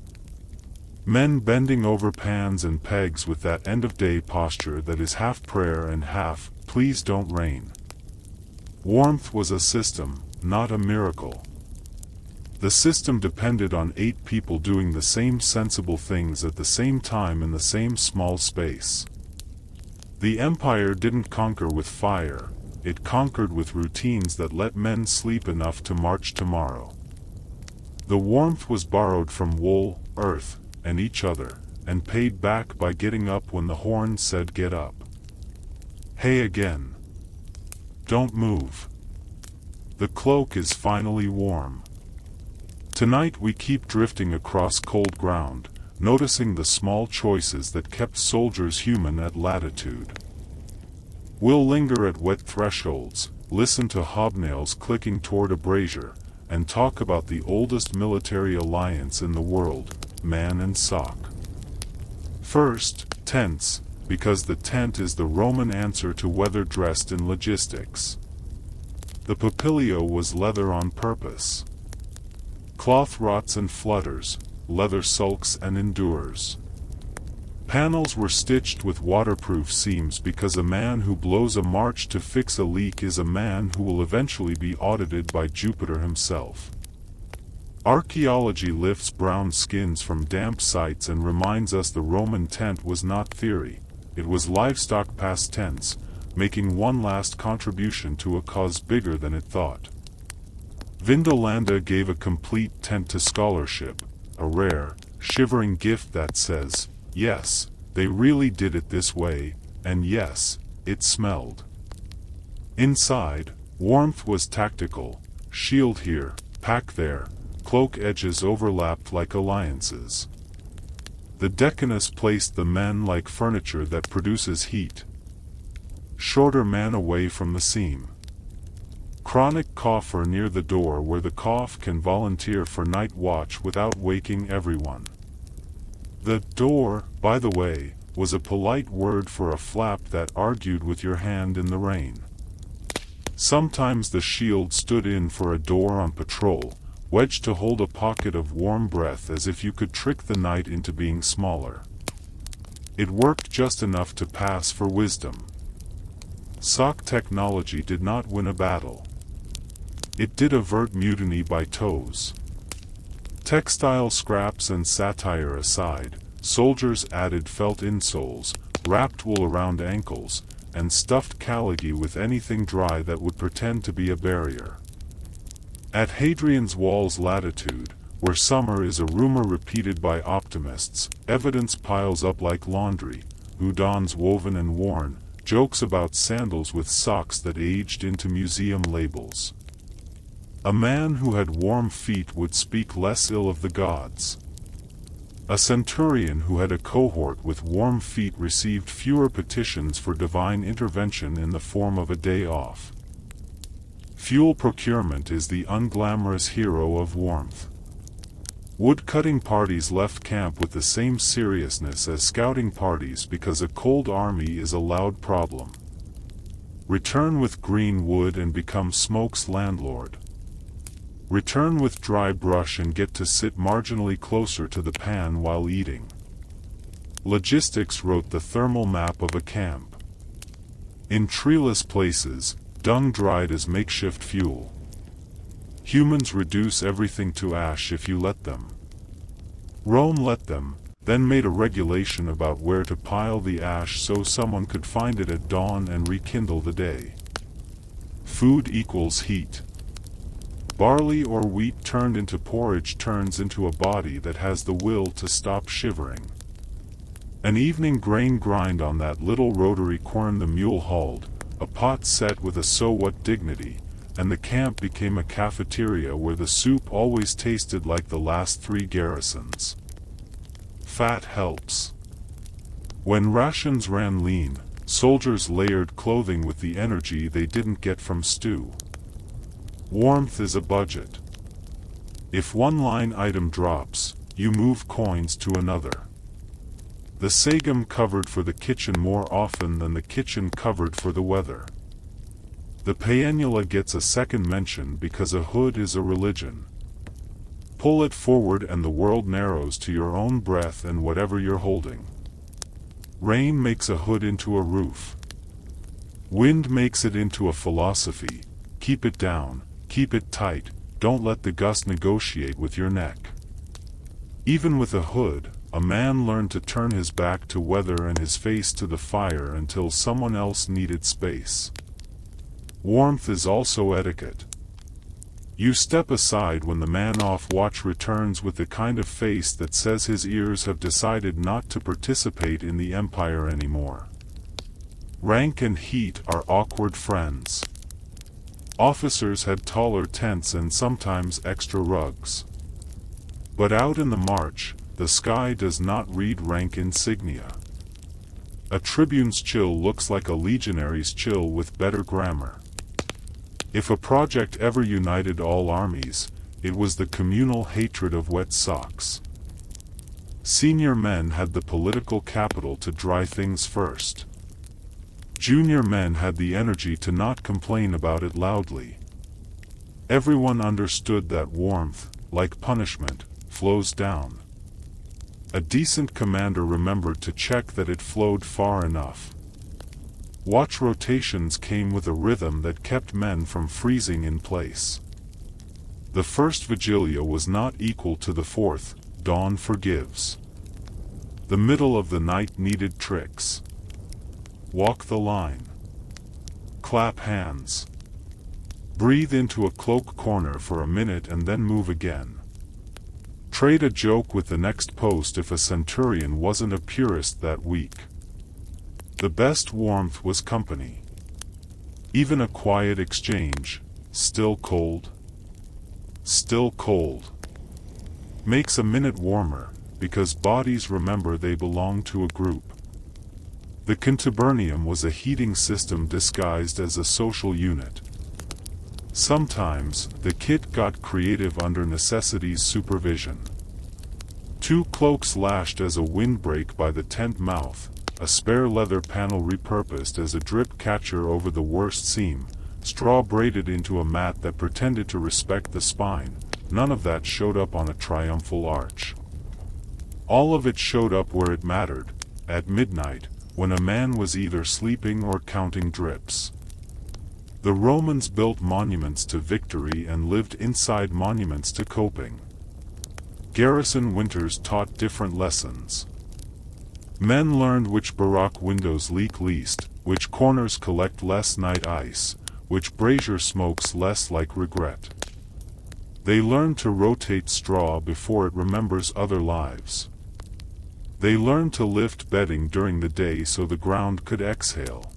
Men bending over pans and pegs with that end-of-day posture that is half prayer and half, please don't rain. Warmth was a system, not a miracle. The system depended on 8 people doing the same sensible things at the same time in the same small space. The empire didn't conquer with fire, it conquered with routines that let men sleep enough to march tomorrow. The warmth was borrowed from wool, earth, and each other, and paid back by getting up when the horn said get up. Hey again. Don't move. The cloak is finally warm. Tonight we keep drifting across cold ground, noticing the small choices that kept soldiers human at latitude. We'll linger at wet thresholds, listen to hobnails clicking toward a brazier, and talk about the oldest military alliance in the world, man and sock. First, tents, because the tent is the Roman answer to weather dressed in logistics. The papilio was leather on purpose. Cloth rots and flutters, leather sulks and endures. Panels were stitched with waterproof seams because a man who blows a march to fix a leak is a man who will eventually be audited by Jupiter himself. Archaeology lifts brown skins from damp sites and reminds us the Roman tent was not theory, it was livestock past tense, making one last contribution to a cause bigger than it thought. Vindolanda gave a complete tent to scholarship, a rare, shivering gift that says, yes, they really did it this way, and yes, it smelled. Inside, warmth was tactical, shield here, pack there, cloak edges overlapped like alliances. The decanus placed the men like furniture that produces heat. Shorter man away from the seam. Chronic cougher near the door where the cough can volunteer for night watch without waking everyone. The door, by the way, was a polite word for a flap that argued with your hand in the rain. Sometimes the shield stood in for a door on patrol, wedged to hold a pocket of warm breath as if you could trick the night into being smaller. It worked just enough to pass for wisdom. Sock technology did not win a battle. It did avert mutiny by toes. Textile scraps and satire aside, soldiers added felt insoles, wrapped wool around ankles, and stuffed caligy with anything dry that would pretend to be a barrier. At Hadrian's Wall's latitude, where summer is a rumor repeated by optimists, evidence piles up like laundry, udons woven and worn, jokes about sandals with socks that aged into museum labels. A man who had warm feet would speak less ill of the gods. A centurion who had a cohort with warm feet received fewer petitions for divine intervention in the form of a day off. Fuel procurement is the unglamorous hero of warmth. Wood-cutting parties left camp with the same seriousness as scouting parties because a cold army is a loud problem. Return with green wood and become smoke's landlord. Return with dry brush and get to sit marginally closer to the pan while eating. Logistics wrote the thermal map of a camp. In treeless places, dung dried as makeshift fuel. Humans reduce everything to ash if you let them. Rome let them, then made a regulation about where to pile the ash so someone could find it at dawn and rekindle the day. Food equals heat. Barley or wheat turned into porridge turns into a body that has the will to stop shivering. An evening grain grind on that little rotary quern the mule hauled, a pot set with a so what dignity, and the camp became a cafeteria where the soup always tasted like the last 3 garrisons. Fat helps. When rations ran lean, soldiers layered clothing with the energy they didn't get from stew. Warmth is a budget. If one line item drops, you move coins to another. The sagum covered for the kitchen more often than the kitchen covered for the weather. The paennula gets a second mention because a hood is a religion. Pull it forward and the world narrows to your own breath and whatever you're holding. Rain makes a hood into a roof. Wind makes it into a philosophy. Keep it down, keep it tight, don't let the gust negotiate with your neck. Even with a hood, a man learned to turn his back to weather and his face to the fire until someone else needed space. Warmth is also etiquette. You step aside when the man off watch returns with the kind of face that says his ears have decided not to participate in the empire anymore. Rank and heat are awkward friends. Officers had taller tents and sometimes extra rugs. But out in the march, the sky does not read rank insignia. A tribune's chill looks like a legionary's chill with better grammar. If a project ever united all armies, it was the communal hatred of wet socks. Senior men had the political capital to dry things first. Junior men had the energy to not complain about it loudly. Everyone understood that warmth, like punishment, flows down. A decent commander remembered to check that it flowed far enough. Watch rotations came with a rhythm that kept men from freezing in place. The first vigilia was not equal to the fourth, dawn forgives. The middle of the night needed tricks. Walk the line. Clap hands. Breathe into a cloak corner for a minute and then move again. Trade a joke with the next post if a centurion wasn't a purist that week. The best warmth was company. Even a quiet exchange, still cold? Still cold. Makes a minute warmer, because bodies remember they belong to a group. The contubernium was a heating system disguised as a social unit. Sometimes, the kit got creative under necessity's supervision. 2 cloaks lashed as a windbreak by the tent mouth, a spare leather panel repurposed as a drip catcher over the worst seam, straw braided into a mat that pretended to respect the spine. None of that showed up on a triumphal arch. All of it showed up where it mattered, at midnight, when a man was either sleeping or counting drips. The Romans built monuments to victory and lived inside monuments to coping. Garrison winters taught different lessons. Men learned which barrack windows leak least, which corners collect less night ice, which brazier smokes less like regret. They learned to rotate straw before it remembers other lives. They learned to lift bedding during the day so the ground could exhale.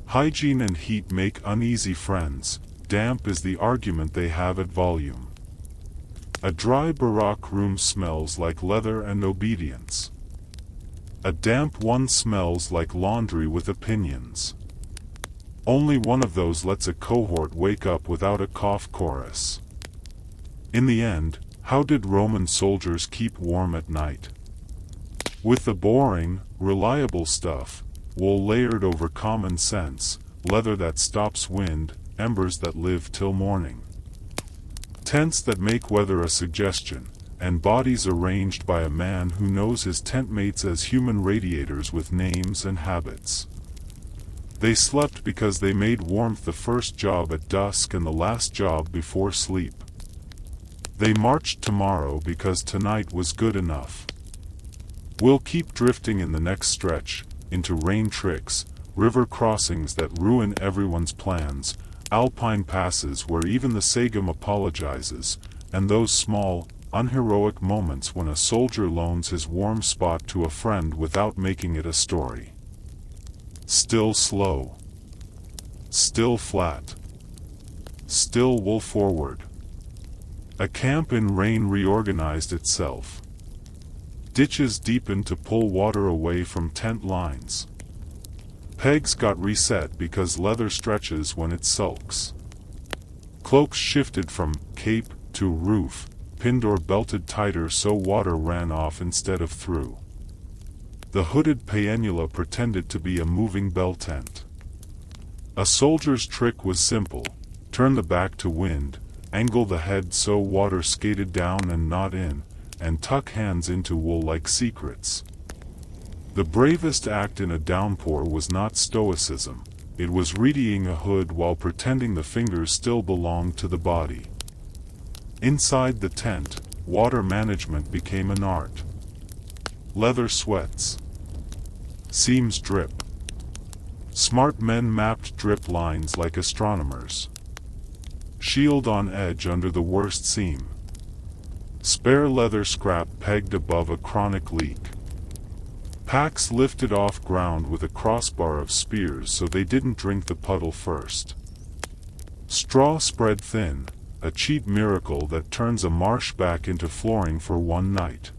Hygiene and heat make uneasy friends, damp is the argument they have at volume. A dry barrack room smells like leather and obedience. A damp one smells like laundry with opinions. Only one of those lets a cohort wake up without a cough chorus. In the end, how did Roman soldiers keep warm at night? With the boring, reliable stuff, wool layered over common sense, leather that stops wind, embers that live till morning. Tents that make weather a suggestion, and bodies arranged by a man who knows his tent mates as human radiators with names and habits. They slept because they made warmth the first job at dusk and the last job before sleep. They marched tomorrow because tonight was good enough. We'll keep drifting in the next stretch, into rain tricks, river crossings that ruin everyone's plans, alpine passes where even the sagum apologizes, and those small, unheroic moments when a soldier loans his warm spot to a friend without making it a story. Still slow. Still flat. Still wool forward. A camp in rain reorganized itself. Ditches deepened to pull water away from tent lines. Pegs got reset because leather stretches when it sulks. Cloaks shifted from cape to roof, pinned or belted tighter so water ran off instead of through. The hooded paennula pretended to be a moving bell tent. A soldier's trick was simple: turn the back to wind, angle the head so water skated down and not in, and tuck hands into wool like secrets. The bravest act in a downpour was not stoicism, it was readying a hood while pretending the fingers still belonged to the body. Inside the tent, water management became an art. Leather sweats. Seams drip. Smart men mapped drip lines like astronomers. Shield on edge under the worst seam. Spare leather scrap pegged above a chronic leak. Packs lifted off ground with a crossbar of spears so they didn't drink the puddle first. Straw spread thin, a cheap miracle that turns a marsh back into flooring for one night.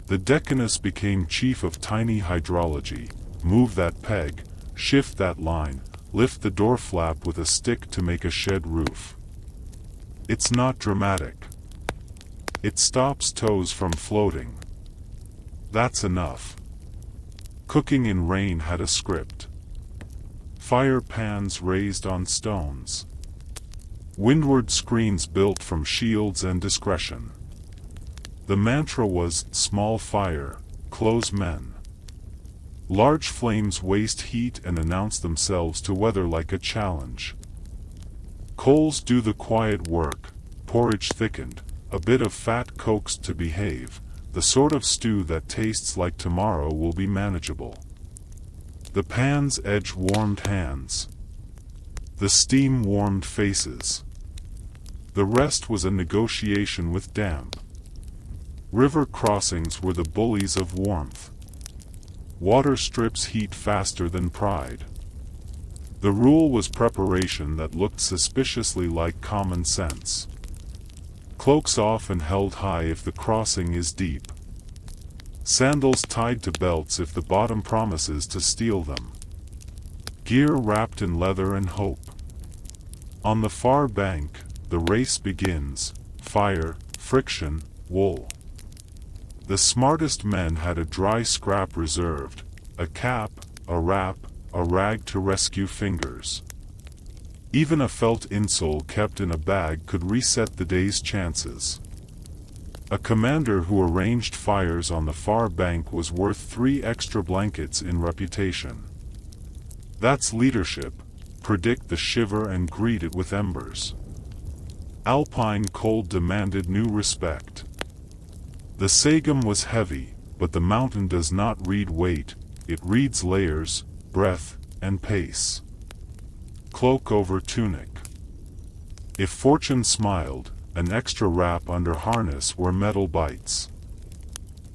The decanus became chief of tiny hydrology: move that peg, shift that line, lift the door flap with a stick to make a shed roof. It's not dramatic. It stops toes from floating. That's enough. Cooking in rain had a script. Fire pans raised on stones. Windward screens built from shields and discretion. The mantra was, small fire, close men. Large flames waste heat and announce themselves to weather like a challenge. Coals do the quiet work, porridge thickened, a bit of fat coaxed to behave, the sort of stew that tastes like tomorrow will be manageable. The pan's edge warmed hands. The steam warmed faces. The rest was a negotiation with damp. River crossings were the bullies of warmth. Water strips heat faster than pride. The rule was preparation that looked suspiciously like common sense. Cloaks off and held high if the crossing is deep. Sandals tied to belts if the bottom promises to steal them. Gear wrapped in leather and hope. On the far bank, the race begins: fire, friction, wool. The smartest men had a dry scrap reserved, a cap, a wrap, a rag to rescue fingers. Even a felt insole kept in a bag could reset the day's chances. A commander who arranged fires on the far bank was worth 3 extra blankets in reputation. That's leadership: predict the shiver and greet it with embers. Alpine cold demanded new respect. The sagum was heavy, but the mountain does not read weight, it reads layers, breath, and pace. Cloak over tunic. If fortune smiled, an extra wrap under harness where metal bites.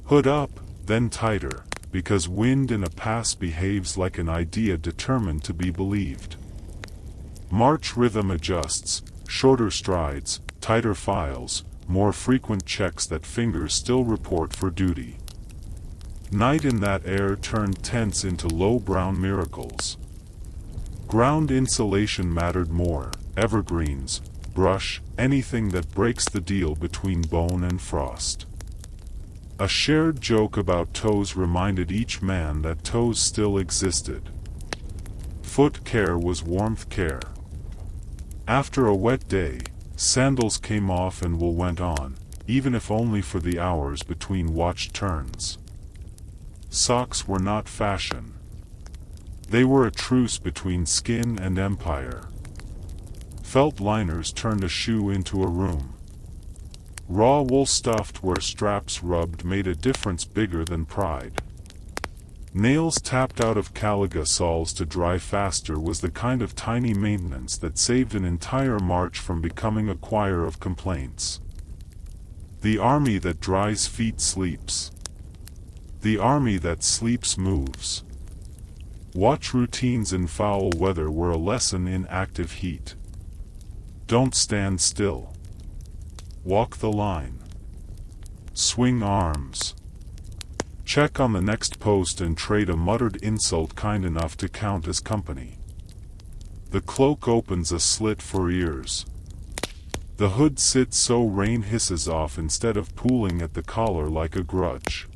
Hood up, then tighter, because wind in a pass behaves like an idea determined to be believed. March rhythm adjusts, shorter strides, tighter files, more frequent checks that fingers still report for duty. Night in that air turned tents into low brown miracles. Ground insulation mattered more: evergreens, brush, anything that breaks the deal between bone and frost. A shared joke about toes reminded each man that toes still existed. Foot care was warmth care. After a wet day, sandals came off and wool went on, even if only for the hours between watch turns. Socks were not fashion. They were a truce between skin and empire. Felt liners turned a shoe into a room. Raw wool stuffed where straps rubbed made a difference bigger than pride. Nails tapped out of caliga soles to dry faster was the kind of tiny maintenance that saved an entire march from becoming a choir of complaints. The army that dries feet sleeps. The army that sleeps moves. Watch routines in foul weather were a lesson in active heat. Don't stand still. Walk the line. Swing arms. Check on the next post and trade a muttered insult kind enough to count as company. The cloak opens a slit for ears. The hood sits so rain hisses off instead of pooling at the collar like a grudge.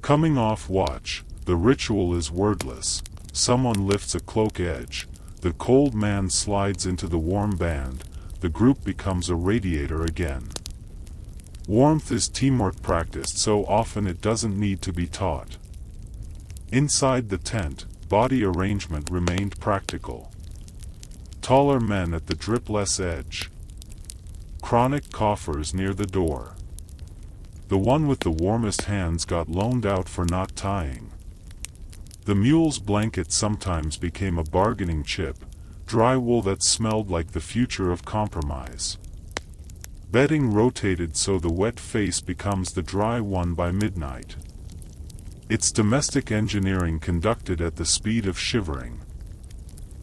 Coming off watch, the ritual is wordless. Someone lifts a cloak edge, the cold man slides into the warm band, the group becomes a radiator again. Warmth is teamwork practiced so often it doesn't need to be taught. Inside the tent, body arrangement remained practical. Taller men at the dripless edge. Chronic coughers near the door. The one with the warmest hands got loaned out for not tying. The mule's blanket sometimes became a bargaining chip, dry wool that smelled like the future of compromise. Bedding rotated so the wet face becomes the dry one by midnight. It's domestic engineering conducted at the speed of shivering.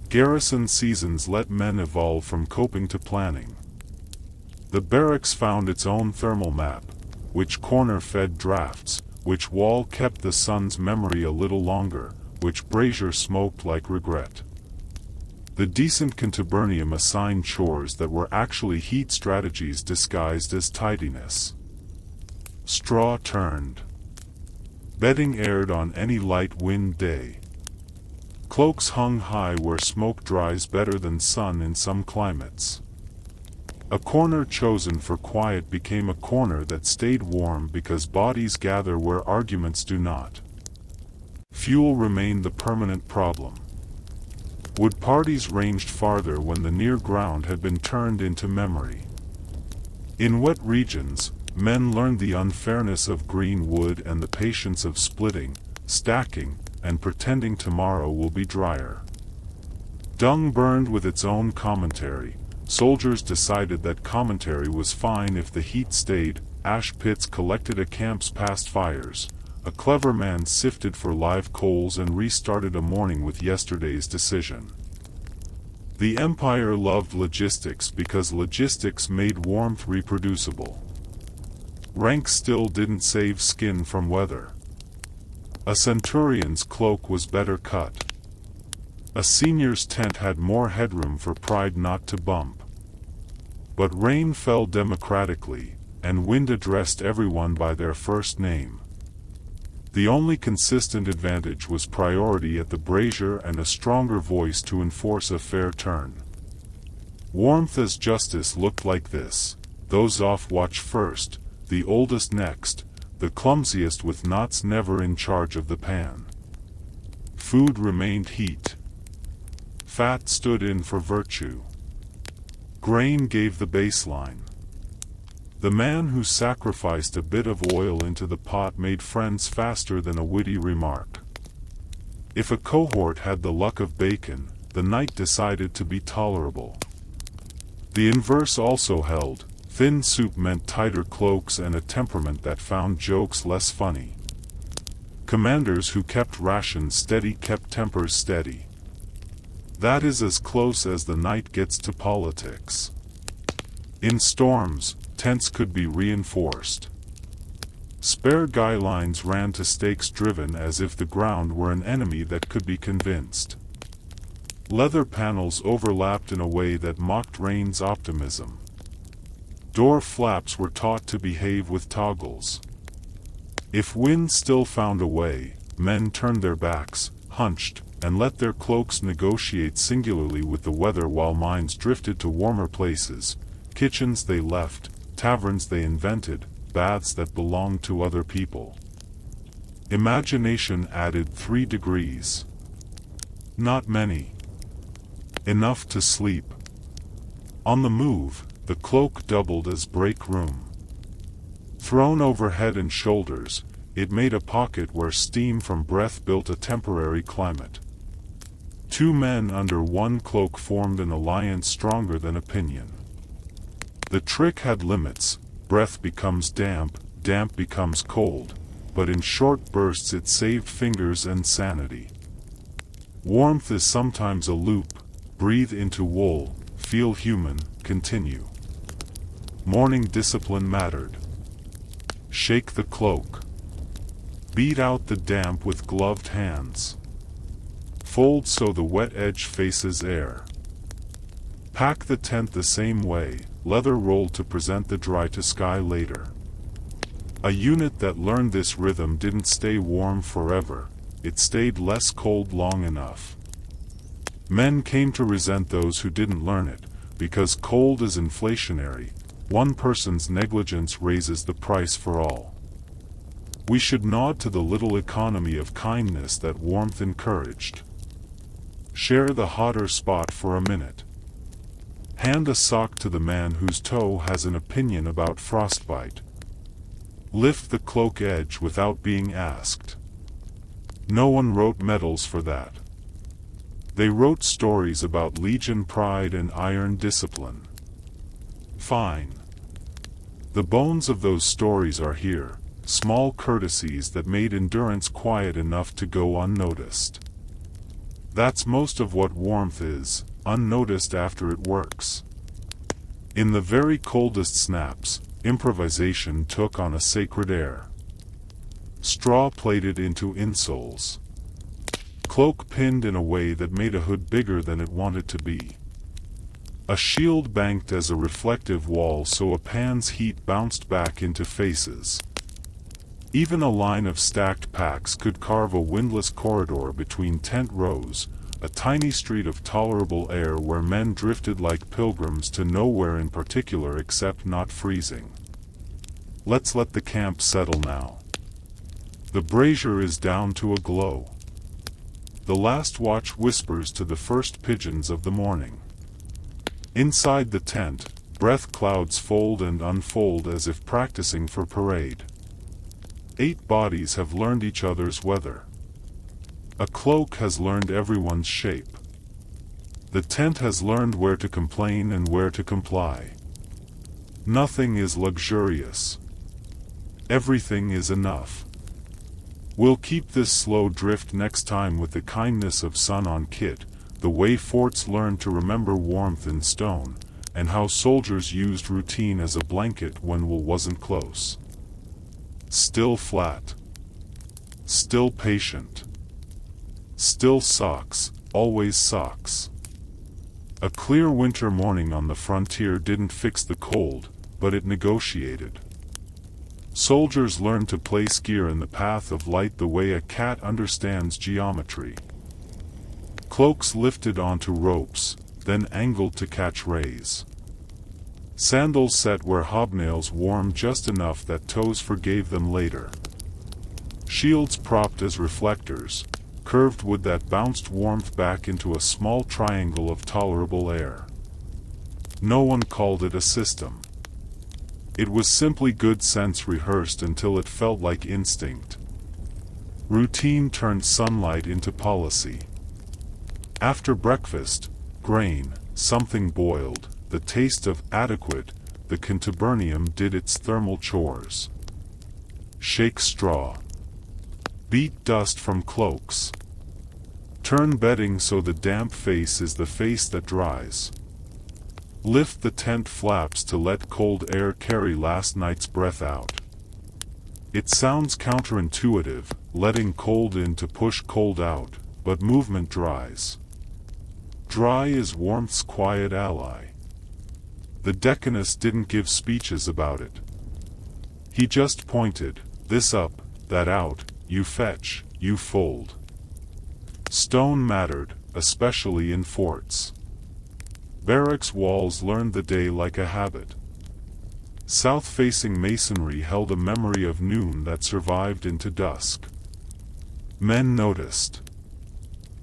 Garrison seasons let men evolve from coping to planning. The barracks found its own thermal map, which corner fed drafts, which wall kept the sun's memory a little longer, which brazier smoked like regret. The decent contubernium assigned chores that were actually heat strategies disguised as tidiness. Straw turned. Bedding aired on any light wind day. Cloaks hung high where smoke dries better than sun in some climates. A corner chosen for quiet became a corner that stayed warm because bodies gather where arguments do not. Fuel remained the permanent problem. Wood parties ranged farther when the near ground had been turned into memory. In wet regions, men learned the unfairness of green wood and the patience of splitting, stacking, and pretending tomorrow will be drier. Dung burned with its own commentary. Soldiers decided that commentary was fine if the heat stayed. Ash pits collected at camps past fires. A clever man sifted for live coals and restarted a morning with yesterday's decision. The empire loved logistics because logistics made warmth reproducible. Rank still didn't save skin from weather. A centurion's cloak was better cut. A senior's tent had more headroom for pride not to bump. But rain fell democratically, and wind addressed everyone by their first name. The only consistent advantage was priority at the brazier and a stronger voice to enforce a fair turn. Warmth as justice looked like this: those off watch first, the oldest next, the clumsiest with knots never in charge of the pan. Food remained heat. Fat stood in for virtue. Grain gave the baseline. The man who sacrificed a bit of oil into the pot made friends faster than a witty remark. If a cohort had the luck of bacon, the night decided to be tolerable. The inverse also held. Thin soup meant tighter cloaks and a temperament that found jokes less funny. Commanders who kept rations steady kept tempers steady. That is as close as the night gets to politics. In storms, tents could be reinforced. Spare guy lines ran to stakes driven as if the ground were an enemy that could be convinced. Leather panels overlapped in a way that mocked rain's optimism. Door flaps were taught to behave with toggles. If wind still found a way, men turned their backs, hunched, and let their cloaks negotiate singularly with the weather while minds drifted to warmer places. Kitchens they left, taverns they invented, baths that belonged to other people. Imagination added 3 degrees. Not many. Enough to sleep. On the move, the cloak doubled as break room. Thrown over head and shoulders, it made a pocket where steam from breath built a temporary climate. Two men under one cloak formed an alliance stronger than opinion. The trick had limits: breath becomes damp, damp becomes cold, but in short bursts it saved fingers and sanity. Warmth is sometimes a loop: breathe into wool, feel human, continue. Morning discipline mattered. Shake the cloak. Beat out the damp with gloved hands. Fold so the wet edge faces air. Pack the tent the same way, leather rolled to present the dry to sky later. A unit that learned this rhythm didn't stay warm forever, it stayed less cold long enough. Men came to resent those who didn't learn it, because cold is inflationary. One person's negligence raises the price for all. We should nod to the little economy of kindness that warmth encouraged. Share the hotter spot for a minute. Hand a sock to the man whose toe has an opinion about frostbite. Lift the cloak edge without being asked. No one wrote medals for that. They wrote stories about legion pride and iron discipline. Fine. The bones of those stories are here, small courtesies that made endurance quiet enough to go unnoticed. That's most of what warmth is, unnoticed after it works. In the very coldest snaps, improvisation took on a sacred air. Straw plaited into insoles. Cloak pinned in a way that made a hood bigger than it wanted to be. A shield banked as a reflective wall so a pan's heat bounced back into faces. Even a line of stacked packs could carve a windless corridor between tent rows, a tiny street of tolerable air where men drifted like pilgrims to nowhere in particular except not freezing. Let's let the camp settle now. The brazier is down to a glow. The last watch whispers to the first pigeons of the morning. Inside the tent, breath clouds fold and unfold as if practicing for parade. 8 bodies have learned each other's weather. A cloak has learned everyone's shape. The tent has learned where to complain and where to comply. Nothing is luxurious. Everything is enough. We'll keep this slow drift next time with the kindness of sun on kit, the way forts learned to remember warmth in stone, and how soldiers used routine as a blanket when wool wasn't close. Still flat. Still patient. Still socks, always socks. A clear winter morning on the frontier didn't fix the cold, but it negotiated. Soldiers learned to place gear in the path of light the way a cat understands geometry. Cloaks lifted onto ropes, then angled to catch rays. Sandals set where hobnails warmed just enough that toes forgave them later. Shields propped as reflectors, curved wood that bounced warmth back into a small triangle of tolerable air. No one called it a system. It was simply good sense rehearsed until it felt like instinct. Routine turned sunlight into policy. After breakfast, grain, something boiled, the taste of adequate, the contubernum did its thermal chores. Shake straw. Beat dust from cloaks. Turn bedding so the damp face is the face that dries. Lift the tent flaps to let cold air carry last night's breath out. It sounds counterintuitive, letting cold in to push cold out, but movement dries. Dry is warmth's quiet ally. The decanist didn't give speeches about it. He just pointed, this up, that out, you fetch, you fold. Stone mattered, especially in forts. Barracks walls learned the day like a habit. South-facing masonry held a memory of noon that survived into dusk. Men noticed.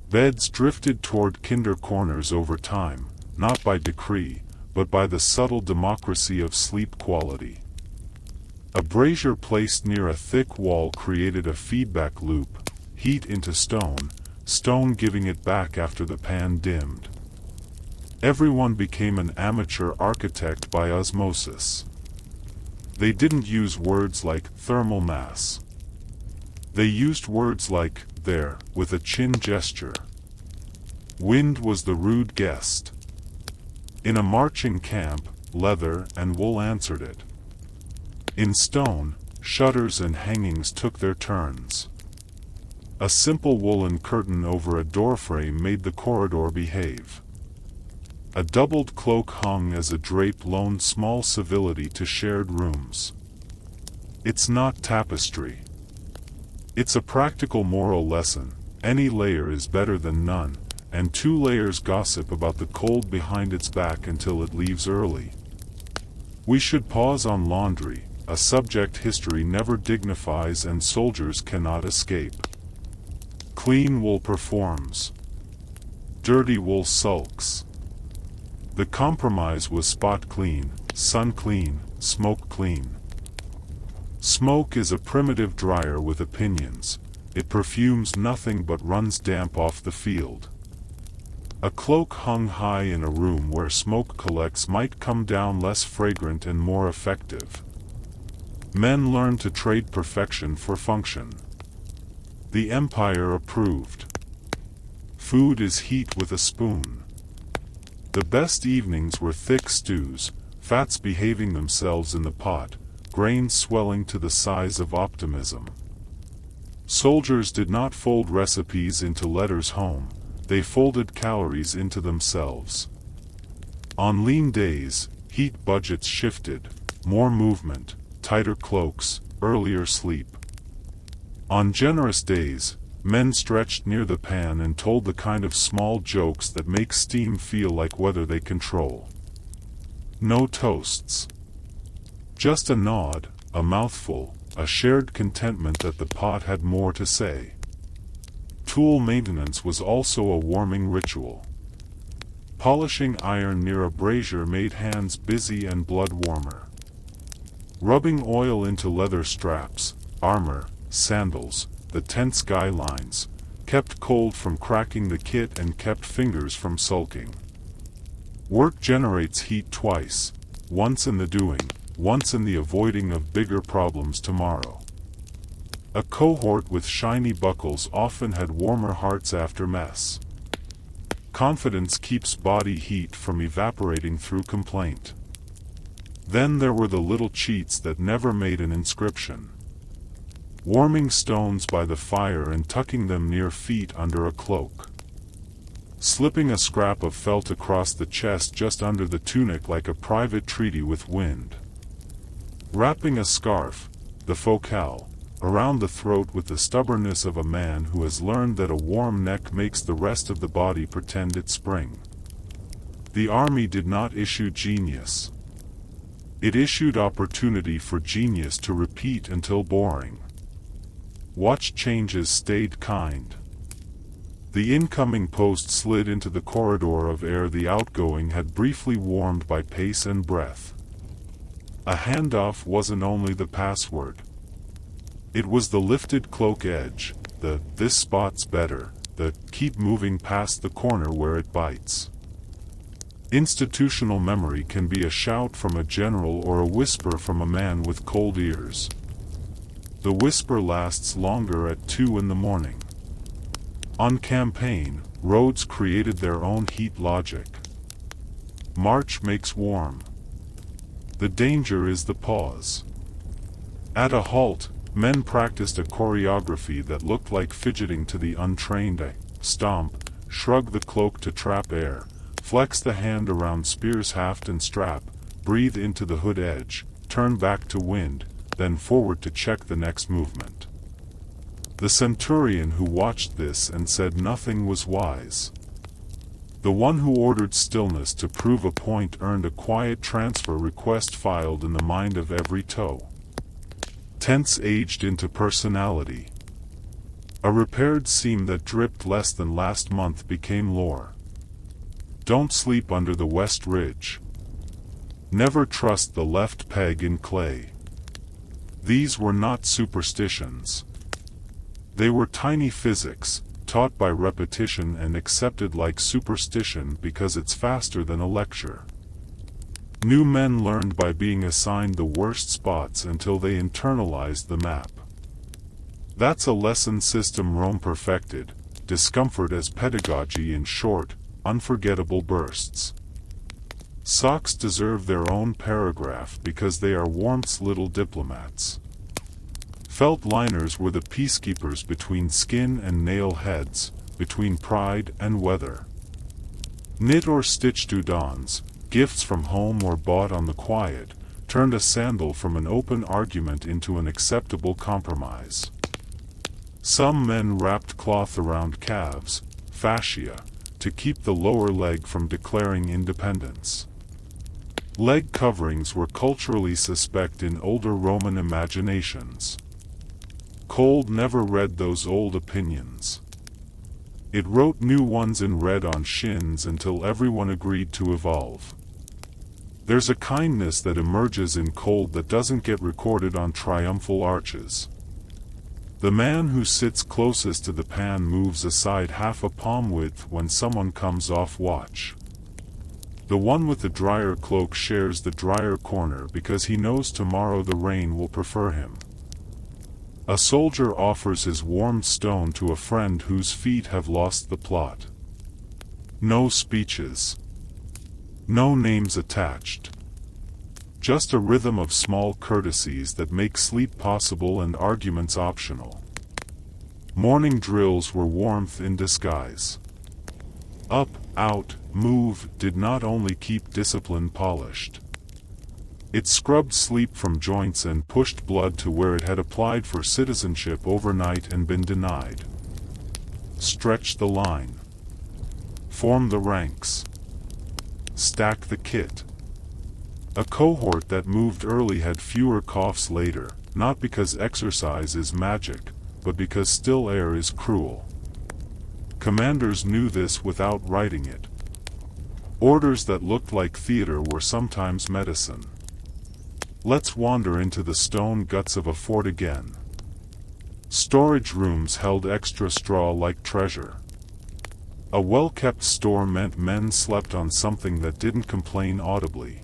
Beds drifted toward kinder corners over time, not by decree, but by the subtle democracy of sleep quality. A brazier placed near a thick wall created a feedback loop, heat into stone, stone giving it back after the pan dimmed. Everyone became an amateur architect by osmosis. They didn't use words like thermal mass. They used words like there, with a chin gesture. Wind was the rude guest. In a marching camp, leather and wool answered it. In stone, shutters and hangings took their turns. A simple woolen curtain over a doorframe made the corridor behave. A doubled cloak hung as a drape loaned small civility to shared rooms. It's not tapestry. It's a practical moral lesson. Any layer is better than none, and 2 layers gossip about the cold behind its back until it leaves early. We should pause on laundry, a subject history never dignifies and soldiers cannot escape. Clean wool performs. Dirty wool sulks. The compromise was spot clean, sun clean, smoke clean. Smoke is a primitive dryer with opinions. It perfumes nothing but runs damp off the field. A cloak hung high in a room where smoke collects might come down less fragrant and more effective. Men learned to trade perfection for function. The empire approved. Food is heat with a spoon. The best evenings were thick stews, fats behaving themselves in the pot, grains swelling to the size of optimism. Soldiers did not fold recipes into letters home, they folded calories into themselves. On lean days, heat budgets shifted, more movement, tighter cloaks, earlier sleep. On generous days, men stretched near the pan and told the kind of small jokes that make steam feel like weather they control. No toasts. Just a nod, a mouthful, a shared contentment that the pot had more to say. Tool maintenance was also a warming ritual. Polishing iron near a brazier made hands busy and blood warmer. Rubbing oil into leather straps, armor, sandals, the tense guy lines, kept cold from cracking the kit and kept fingers from sulking. Work generates heat twice, once in the doing, once in the avoiding of bigger problems tomorrow. A cohort with shiny buckles often had warmer hearts after mess. Confidence keeps body heat from evaporating through complaint. Then there were the little cheats that never made an inscription. Warming stones by the fire and tucking them near feet under a cloak. Slipping a scrap of felt across the chest just under the tunic like a private treaty with wind. Wrapping a scarf, the focale, around the throat with the stubbornness of a man who has learned that a warm neck makes the rest of the body pretend it's spring. The army did not issue genius. It issued opportunity for genius to repeat until boring. Watch changes stayed kind. The incoming post slid into the corridor of air the outgoing had briefly warmed by pace and breath. A handoff wasn't only the password. It was the lifted cloak edge, the "this spot's better," the "keep moving past the corner where it bites." Institutional memory can be a shout from a general or a whisper from a man with cold ears. The whisper lasts longer at 2 in the morning. On campaign, roads created their own heat logic. March makes warm. The danger is the pause. At a halt, men practiced a choreography that looked like fidgeting to the untrained eye. Stomp, shrug the cloak to trap air, flex the hand around spear's haft and strap, breathe into the hood edge, turn back to wind, then forward to check the next movement. The centurion who watched this and said nothing was wise. The one who ordered stillness to prove a point earned a quiet transfer request filed in the mind of every toe. Tents aged into personality. A repaired seam that dripped less than last month became lore. Don't sleep under the west ridge. Never trust the left peg in clay. These were not superstitions. They were tiny physics, taught by repetition and accepted like superstition because it's faster than a lecture. New men learned by being assigned the worst spots until they internalized the map. That's a lesson system Rome perfected, discomfort as pedagogy in short, unforgettable bursts. Socks deserve their own paragraph because they are warmth's little diplomats. Felt liners were the peacekeepers between skin and nail heads, between pride and weather. Knit or stitched udons, gifts from home or bought on the quiet, turned a sandal from an open argument into an acceptable compromise. Some men wrapped cloth around calves, fascia, to keep the lower leg from declaring independence. Leg coverings were culturally suspect in older Roman imaginations. Cold never read those old opinions. It wrote new ones in red on shins until everyone agreed to evolve. There's a kindness that emerges in cold that doesn't get recorded on triumphal arches. The man who sits closest to the pan moves aside half a palm width when someone comes off watch. The one with the drier cloak shares the drier corner because he knows tomorrow the rain will prefer him. A soldier offers his warmed stone to a friend whose feet have lost the plot. No speeches. No names attached. Just a rhythm of small courtesies that make sleep possible and arguments optional. Morning drills were warmth in disguise. Up, out, move did not only keep discipline polished. It scrubbed sleep from joints and pushed blood to where it had applied for citizenship overnight and been denied. Stretch the line. Form the ranks. Stack the kit. A cohort that moved early had fewer coughs later, not because exercise is magic, but because still air is cruel. Commanders knew this without writing it. Orders that looked like theater were sometimes medicine. Let's wander into the stone guts of a fort again. Storage rooms held extra straw like treasure. A well-kept store meant men slept on something that didn't complain audibly.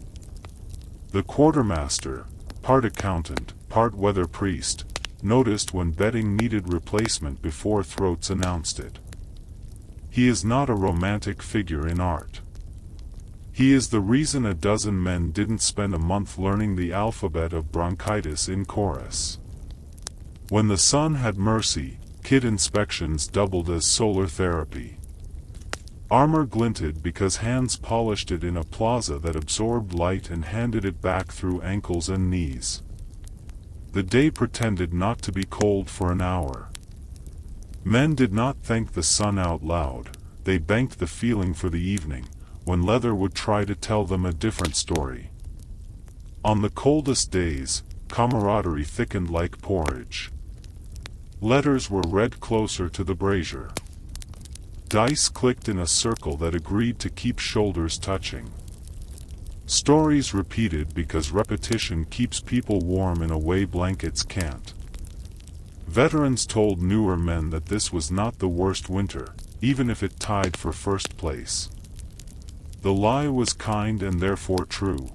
The quartermaster, part accountant, part weather priest, noticed when bedding needed replacement before throats announced it. He is not a romantic figure in art. He is the reason a dozen men didn't spend a month learning the alphabet of bronchitis in chorus. When the sun had mercy, kit inspections doubled as solar therapy. Armor glinted because hands polished it in a plaza that absorbed light and handed it back through ankles and knees. The day pretended not to be cold for an hour. Men did not thank the sun out loud, they banked the feeling for the evening, when leather would try to tell them a different story. On the coldest days, camaraderie thickened like porridge. Letters were read closer to the brazier. Dice clicked in a circle that agreed to keep shoulders touching. Stories repeated because repetition keeps people warm in a way blankets can't. Veterans told newer men that this was not the worst winter, even if it tied for first place. The lie was kind and therefore true.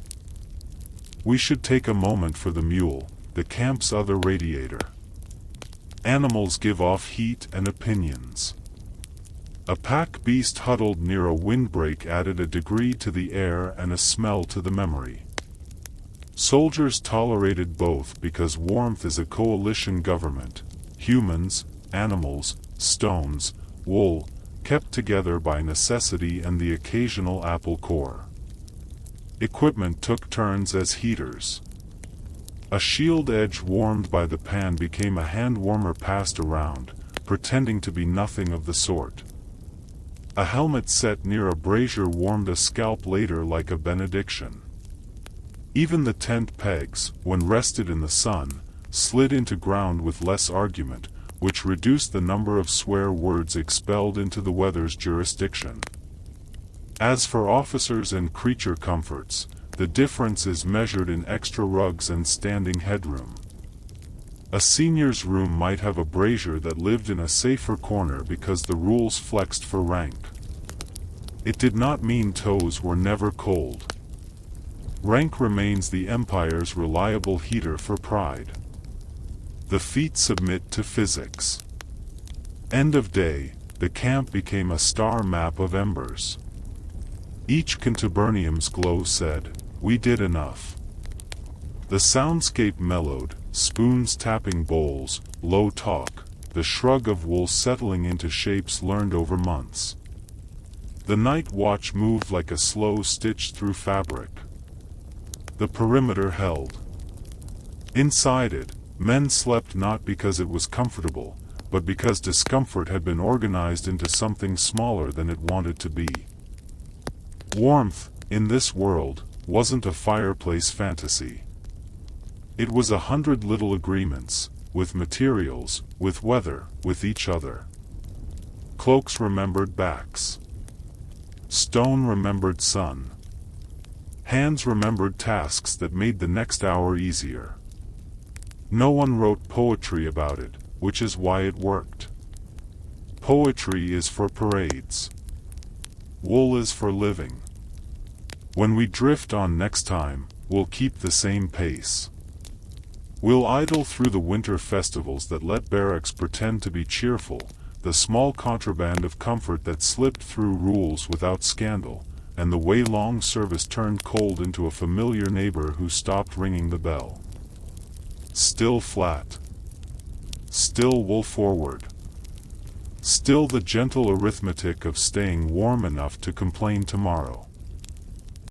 We should take a moment for the mule, the camp's other radiator. Animals give off heat and opinions. A pack beast huddled near a windbreak added a degree to the air and a smell to the memory. Soldiers tolerated both because warmth is a coalition government. Humans, animals, stones, wool, kept together by necessity and the occasional apple core. Equipment took turns as heaters. A shield edge warmed by the pan became a hand warmer passed around, pretending to be nothing of the sort. A helmet set near a brazier warmed a scalp later like a benediction. Even the tent pegs, when rested in the sun, slid into ground with less argument, which reduced the number of swear words expelled into the weather's jurisdiction. As for officers and creature comforts, the difference is measured in extra rugs and standing headroom. A senior's room might have a brazier that lived in a safer corner because the rules flexed for rank. It did not mean toes were never cold. Rank remains the Empire's reliable heater for pride. The feet submit to physics. End of day, the camp became a star map of embers. Each contubernium's glow said, "We did enough." The soundscape mellowed, spoons tapping bowls, low talk, the shrug of wool settling into shapes learned over months. The night watch moved like a slow stitch through fabric. The perimeter held. Inside it, men slept not because it was comfortable, but because discomfort had been organized into something smaller than it wanted to be. Warmth, in this world, wasn't a fireplace fantasy. It was 100 little agreements, with materials, with weather, with each other. Cloaks remembered backs. Stone remembered sun. Hands remembered tasks that made the next hour easier. No one wrote poetry about it, which is why it worked. Poetry is for parades. Wool is for living. When we drift on next time, we'll keep the same pace. We'll idle through the winter festivals that let barracks pretend to be cheerful, the small contraband of comfort that slipped through rules without scandal, and the way long service turned cold into a familiar neighbor who stopped ringing the bell. Still flat. Still wool forward. Still the gentle arithmetic of staying warm enough to complain tomorrow.